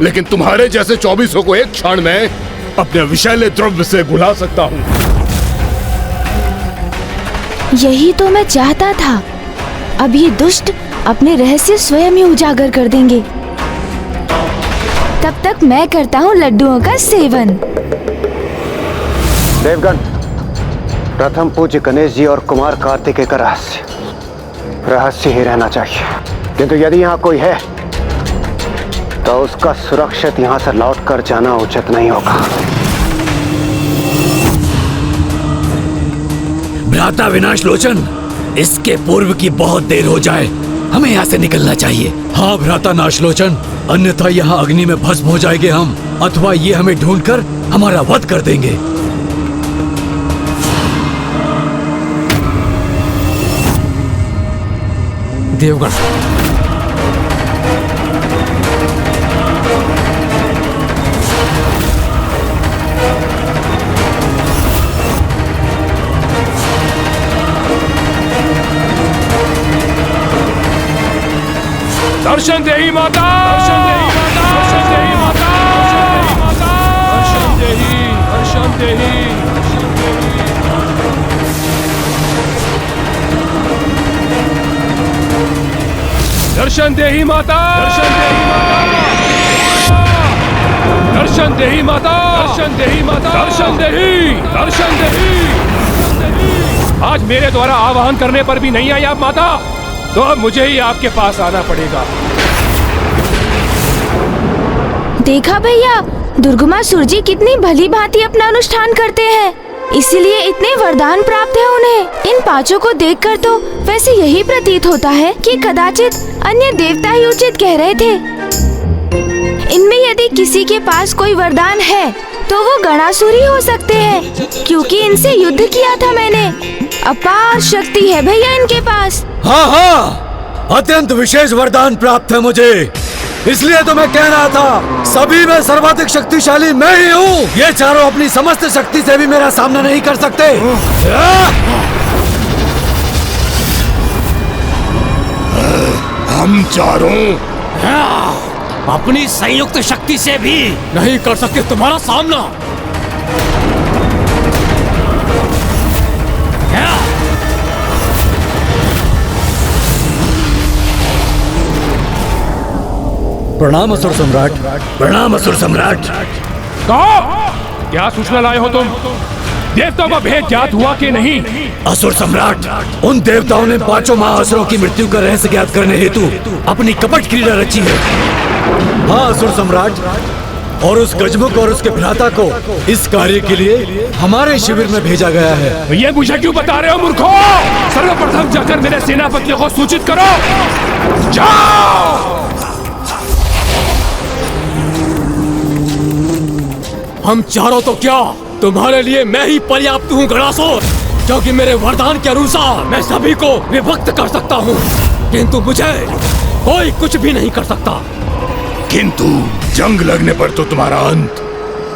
लेकिन तुम्हारे जैसे 24 को एक क्षण में अपने विषैले द्रव्य से घुला सकता हूँ। यही तो मैं चाहता था। अब ये दुष्ट अपने रहस्य स्वयं ही उजागर कर देंगे। तब तक मैं करता हूँ लड्डुओं का सेवन। देवगण, प्रथम पूज्य गणेश जी और कुमार कार्तिकेय का रहस्य ही रहना चाहिए। किंतु यदि यहाँ कोई है तो उसका सुरक्षित यहाँ से लौटकर जाना उचित नहीं होगा। भ्राता विनाश लोचन, इसके पूर्व की बहुत देर हो जाए, हमें यहाँ से निकलना चाहिए। हाँ भ्राता नाशलोचन, अन्यथा यहाँ अग्नि में भस्म हो जाएंगे हम, अथवा ये हमें ढूंढकर हमारा वध कर देंगे। देवगण, दर्शन देही माता, दर्शन देही माता, दर्शन देही माता, दर्शन देही, दर्शन देही। दर्शन देही माता, दर्शन देही माता, दर्शन देही माता, दर्शन देही, दर्शन देही। आज मेरे द्वारा आवाहन करने पर भी नहीं आई आप माता, तो अब मुझे ही आपके पास आना पड़ेगा। देखा भैया, दुर्गमासुर जी कितनी भली भांति अपना अनुष्ठान करते हैं, इसीलिए इतने वरदान प्राप्त है उन्हें। इन पांचों को देखकर तो वैसे यही प्रतीत होता है कि कदाचित अन्य देवता ही उचित कह रहे थे। इनमें यदि किसी के पास कोई वरदान है तो वो गणासुर ही हो सकते हैं, क्योंकि इनसे युद्ध किया था मैंने। अपार शक्ति है भैया इनके पास। हाँ हाँ, अत्यंत विशेष वरदान प्राप्त है मुझे, इसलिए तो मैं कह रहा था सभी में सर्वाधिक शक्तिशाली मैं ही हूँ। ये चारों अपनी समस्त शक्ति से भी मेरा सामना नहीं कर सकते। हम चारों अपनी संयुक्त शक्ति से भी नहीं कर सकते तुम्हारा सामना। प्रणाम असुर सम्राट। प्रणाम असुर सम्राट। कहो, क्या सूचना लाए हो तुम? देवताओं का भेद ज्ञात हुआ कि नहीं? असुर सम्राट, उन देवताओं ने 5 महाअसुरों की मृत्यु का रहस्य ज्ञात करने हेतु अपनी कपट क्रीड़ा रची है। हाँ असुर सम्राट, और उस गजमुख और उसके भ्राता को इस कार्य के लिए हमारे शिविर में भेजा गया है। ये मुझे क्यों बता रहे हो मूर्खों? सर्वप्रथम जाकर मेरे सेनापतियों को सूचित करो। जाओ! हम चारों तो क्या, तुम्हारे लिए मैं ही पर्याप्त हूँ गणासुर, क्योंकि मेरे वरदान के अनुसार मैं सभी को विभक्त कर सकता हूँ, किंतु मुझे कोई कुछ भी नहीं कर सकता। किंतु जंग लगने पर तो तुम्हारा अंत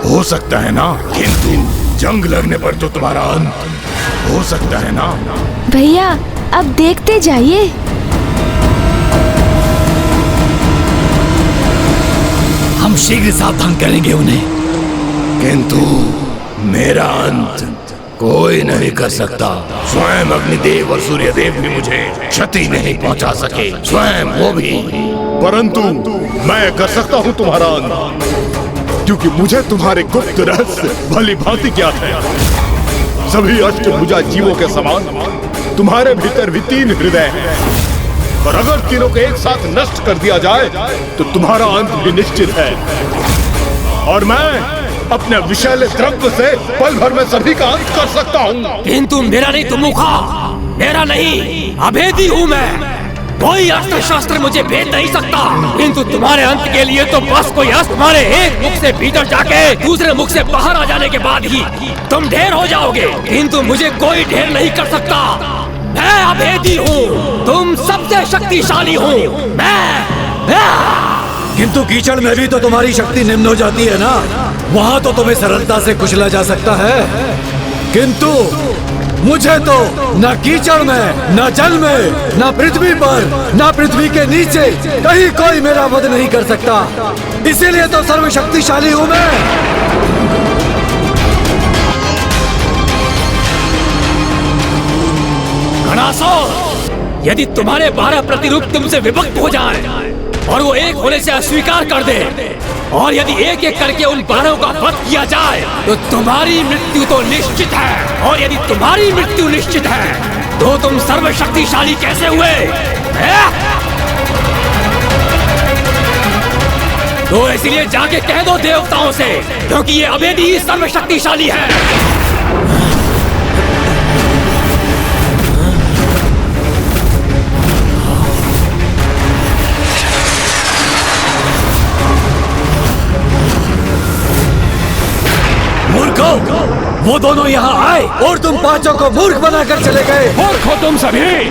हो सकता है ना? किंतु जंग लगने पर तो तुम्हारा अंत हो सकता है ना? भैया अब देखते जाइए। हम शीघ्र सावधान करेंगे उन्हें। किंतु मेरा अंत कोई नहीं कर सकता। स्वयं अग्निदेव और सूर्यदेव भी मुझे क्षति नहीं पहुंचा सके, स्वयं वो भी। परंतु मैं कर सकता हूँ तुम्हारा अंत, क्योंकि मुझे तुम्हारे गुप्त रहस्य भली भांति ज्ञात है। सभी अष्टभुजा जीवों के समान तुम्हारे भीतर भी 3 हृदय हैं, और अगर तीनों को एक साथ नष्ट कर दिया जाए तो तुम्हारा अंत भी निश्चित है। और मैं अपने विषैले द्रव्य से पल भर में सभी का अंत कर सकता हूँ। किंतु मेरा नहीं तुम मुखा, मेरा नहीं, अभेदी हूँ मैं। कोई अस्त्र शस्त्र मुझे भेद नहीं सकता, किंतु तुम्हारे अंत के लिए तो बस कोई अस्त्र तुम्हारे एक मुख से भीतर जाके दूसरे मुख से बाहर आ जाने के बाद ही तुम ढेर हो जाओगे, किंतु मुझे कोई ढेर नहीं कर सकता। मैं अभेदी हूँ, तुम सबसे शक्तिशाली हूँ मैं। किंतु कीचड़ में भी तो तुम्हारी शक्ति निम्न हो जाती है ना, वहाँ तो तुम्हें सरलता से कुचला जा सकता है, किंतु मुझे तो न कीचड़ में, न जल में, न पृथ्वी पर, न पृथ्वी के नीचे कहीं कोई मेरा वध नहीं कर सकता। इसीलिए तो सर्वशक्तिशाली हूँ मैं। गणासुर, यदि तुम्हारे 12 प्रतिरूप तुमसे विभक्त हो जाएं और वो एक होने से अस्वीकार कर दे, और यदि एक एक करके उन 12 का वध किया जाए तो तुम्हारी मृत्यु तो निश्चित है, और यदि तुम्हारी मृत्यु निश्चित है तो तुम सर्वशक्तिशाली कैसे हुए? तो इसलिए जाके कह दो देवताओं से, क्योंकि ये अभेदी ही सर्वशक्तिशाली है। वो दोनों यहाँ आए और तुम 5 को मूर्ख बनाकर चले गए। मूर्ख हो तुम सभी,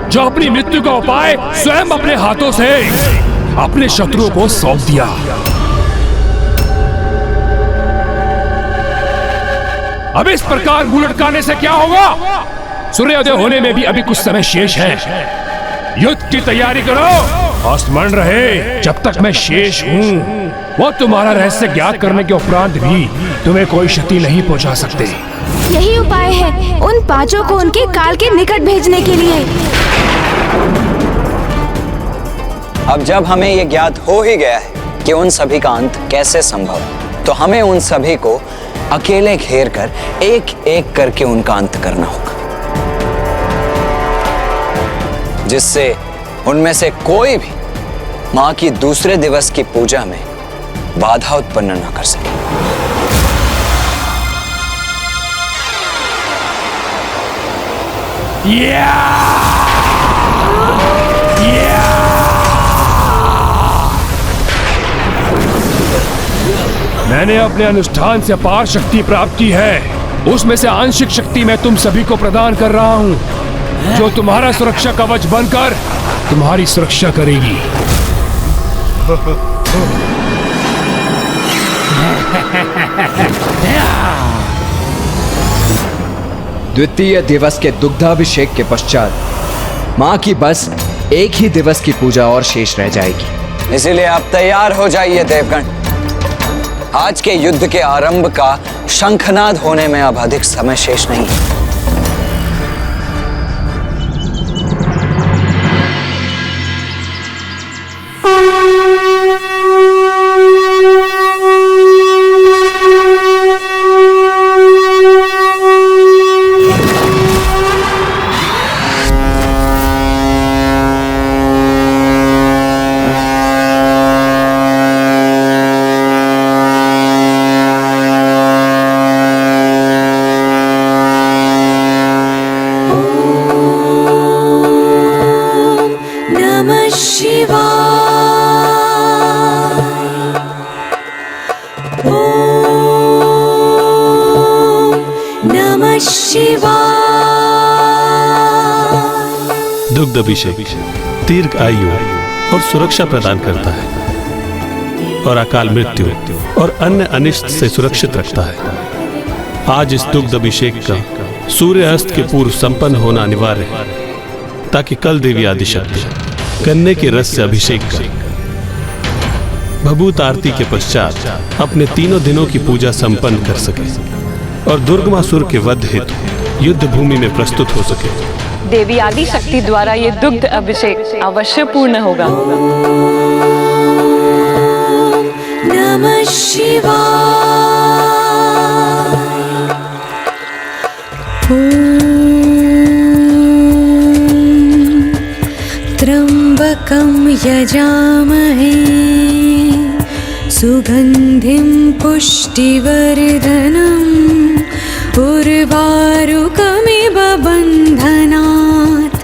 जो अपनी मृत्यु का उपाय स्वयं अपने हाथों से अपने शत्रुओं को सौंप दिया। अब इस प्रकार मुंह लटकाने से क्या होगा? सूर्योदय होने में भी अभी कुछ समय शेष है। युद्ध की तैयारी करो, स्मरण रहे जब तक मैं शेष हूँ वो तुम्हारा रहस्य ज्ञात करने के उपरांत भी तुम्हें कोई क्षति नहीं पहुंचा सकते। यही उपाय है उन 5 को उनके काल के निकट भेजने के लिए। अब जब हमें ये ज्ञात हो ही गया है कि उन सभी का अंत कैसे संभव, तो हमें उन सभी को अकेले घेर कर एक एक करके उनका अंत करना होगा, जिससे उनमें से कोई भी मां की दूसरे दिवस की पूजा में बाधा उत्पन्न न कर सके। मैंने अपने अनुष्ठान से अपार शक्ति प्राप्त की है, उसमें से आंशिक शक्ति मैं तुम सभी को प्रदान कर रहा हूं, जो तुम्हारा सुरक्षा कवच बनकर तुम्हारी सुरक्षा करेगी। द्वितीय दिवस के दुग्धाभिषेक के पश्चात मां की बस एक ही दिवस की पूजा और शेष रह जाएगी। इसीलिए आप तैयार हो जाइए देवगण। आज के युद्ध के आरंभ का शंखनाद होने में अब अधिक समय शेष नहीं है। शिवाय। दुग्ध अभिषेक दीर्घ आयु और सुरक्षा प्रदान करता है और अकाल मृत्यु और अन्य अनिष्ट से सुरक्षित रखता है। आज इस दुग्ध अभिषेक का सूर्य अस्त के पूर्व संपन्न होना अनिवार्य है ताकि कल देवी आदिशक्ति गन्ने के रस से अभिषेक करें। भभूत आरती के पश्चात अपने 3 दिनों की पूजा संपन्न कर सके और दुर्गमासुर के वध हेतु युद्ध भूमि में प्रस्तुत हो सके। देवी आदिशक्ति द्वारा ये दुग्ध अभिषेक अवश्य पूर्ण होगा। नमः शिवाय। त्र्यंबकं यजामहे सुगंधिं पुष्टिवर्धनम् उर्वारुकमिव बन्धनात्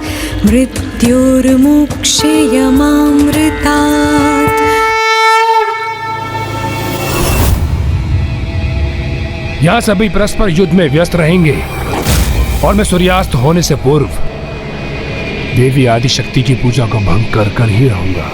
मृत्युर्मुक्षयमामृतात्। यहाँ सभी परस्पर युद्ध में व्यस्त रहेंगे और मैं सूर्यास्त होने से पूर्व देवी आदिशक्ति की पूजा को भंग कर ही रहूंगा।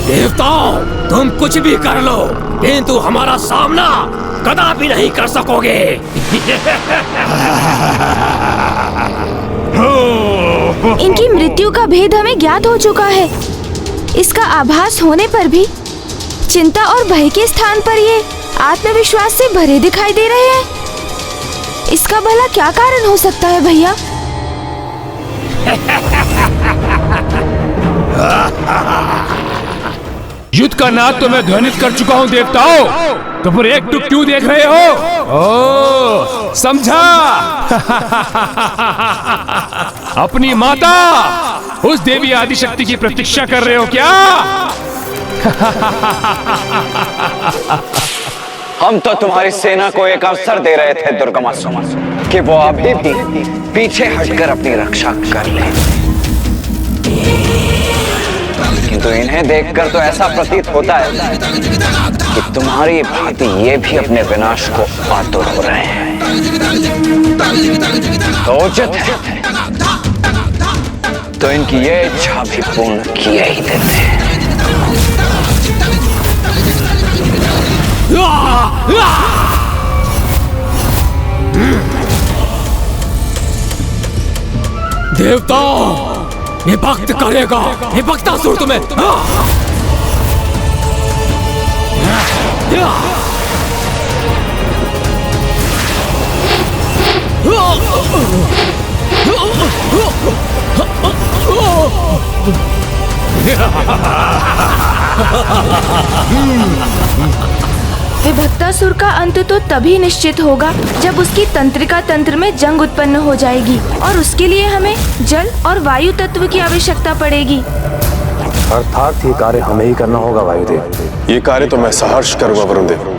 देवताओं, तुम कुछ भी कर लो किंतु हमारा सामना कदापि नहीं कर सकोगे। इनकी मृत्यु का भेद हमें ज्ञात हो चुका है। इसका आभास होने पर भी चिंता और भय के स्थान पर ये आत्मविश्वास से भरे दिखाई दे रहे हैं। इसका भला क्या कारण हो सकता है भैया? युद्ध का नाद तो मैं ध्वनित कर चुका हूं देवताओं, तो फिर एकटुक क्यों देख रहे हो? ओ, समझा? अपनी माता उस देवी आदिशक्ति की प्रतीक्षा कर रहे हो क्या? हम तो तुम्हारी सेना को एक अवसर दे रहे थे दुर्गमासुर कि वो अभी भी पीछे हटकर अपनी रक्षा कर ले, किंतु इन्हें देखकर तो ऐसा प्रतीत होता है कि तुम्हारी भांति ये भी अपने विनाश को आतुर हो रहे हैं। तो उचित है तो इनकी ये इच्छा भी पूर्ण किए ही देते हैं। देवताओं, ये भक्त करेगा, ये भक्तासुर तुम्हें। विभक्तासुर का अंत तो तभी निश्चित होगा जब उसकी तंत्रिका तंत्र में जंग उत्पन्न हो जाएगी और उसके लिए हमें जल और वायु तत्व की आवश्यकता पड़ेगी। अर्थात ये कार्य हमें ही करना होगा वायुदेव। ये कार्य तो मैं सहर्ष करूंगा वरुणदेव।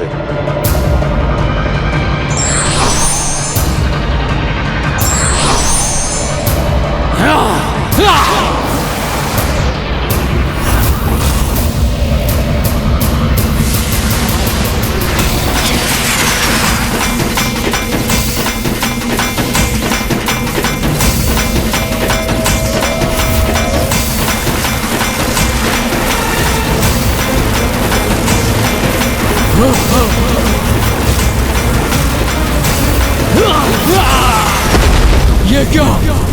ये क्या?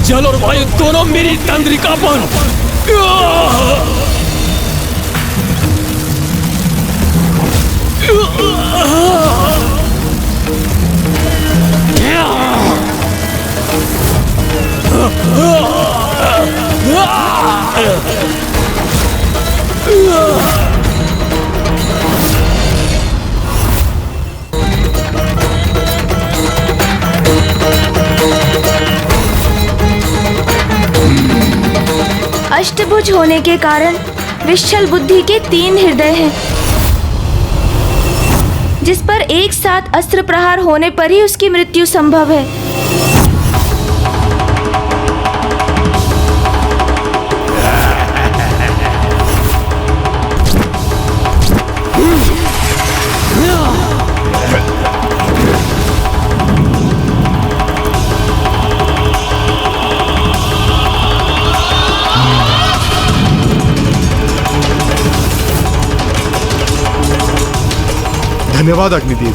जल और वायु दोनों मेरी तंत्रिका पर। अष्टभुज होने के कारण विश्चल बुद्धि के 3 हृदय हैं। जिस पर एक साथ अस्त्र प्रहार होने पर ही उसकी मृत्यु संभव है। धन्यवाद अग्निदेव।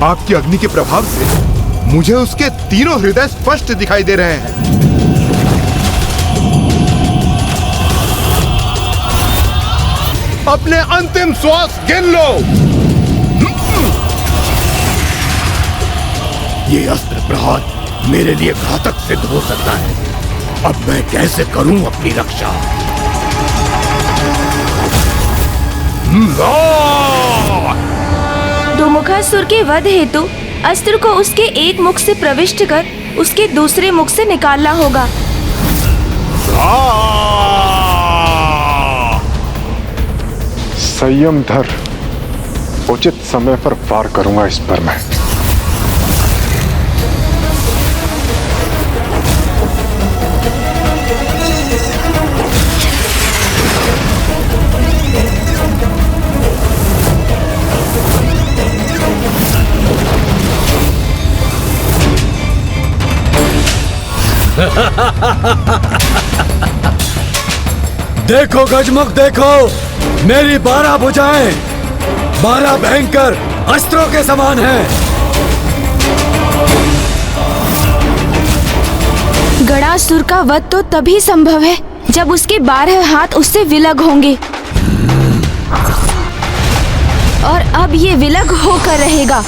आपकी अग्नि के प्रभाव से मुझे उसके तीनों हृदय स्पष्ट दिखाई दे रहे हैं। अपने अंतिम श्वास गिन लो। ये अस्त्र प्रहार मेरे लिए घातक सिद्ध हो सकता है। अब मैं कैसे करूं अपनी रक्षा? दुमुखासुर के वध हेतु अस्त्र को उसके एक मुख से प्रविष्ट कर उसके दूसरे मुख से निकालना होगा। संयम धर, उचित समय पर वार करूंगा इस पर मैं। देखो गजमुख, देखो मेरी 12 भुजाएं 12 भयंकर अस्त्रों के समान हैं। गणासुर का वध तो तभी संभव है जब उसके 12 हाथ उससे विलग होंगे, और अब ये विलग होकर रहेगा।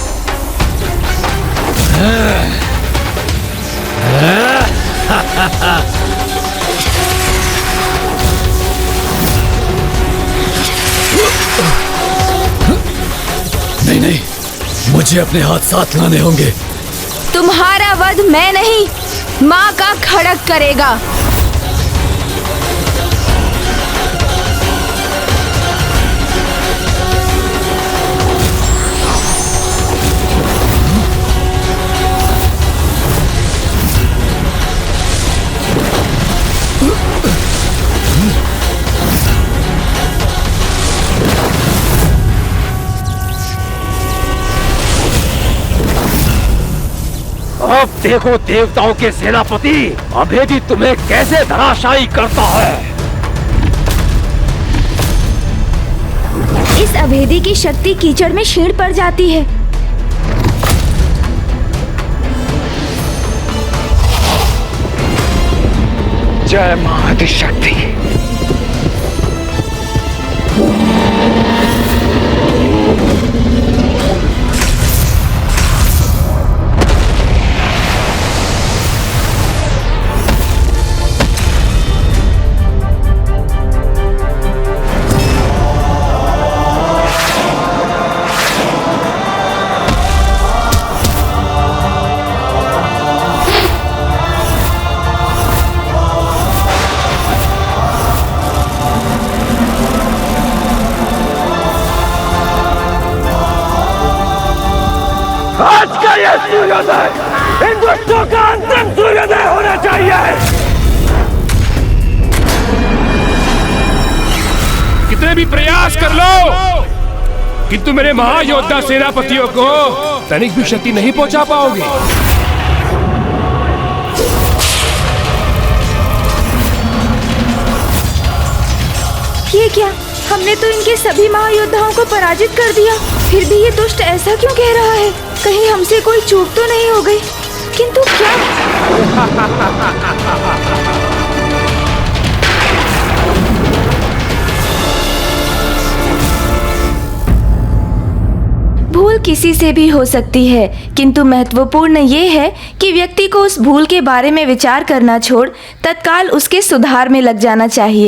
नहीं नहीं, मुझे अपने हाथ साथ लाने होंगे। तुम्हारा वध मैं नहीं, माँ का खड़ग करेगा। अब देखो देवताओं के सेनापति अभेदी तुम्हें कैसे धराशायी करता है। इस अभेदी की शक्ति कीचड़ में क्षीण पड़ जाती है। जय मां आदिशक्ति। आज का ये सूर्योदय इन दुष्टों का अंतिम सूर्योदय होना चाहिए। कितने भी प्रयास कर लो, किंतु मेरे महायोद्धा सेनापतियों को तनिक भी क्षति नहीं पहुंचा पाओगे। ये क्या? हमने तो इनके सभी महायोद्धाओं को पराजित कर दिया, फिर भी ये दुष्ट ऐसा क्यों कह रहा है? कहीं हमसे कोई चूक तो नहीं हो गई? किंतु क्या? भूल किसी से भी हो सकती है, किंतु महत्वपूर्ण ये है कि व्यक्ति को उस भूल के बारे में विचार करना छोड़ तत्काल उसके सुधार में लग जाना चाहिए।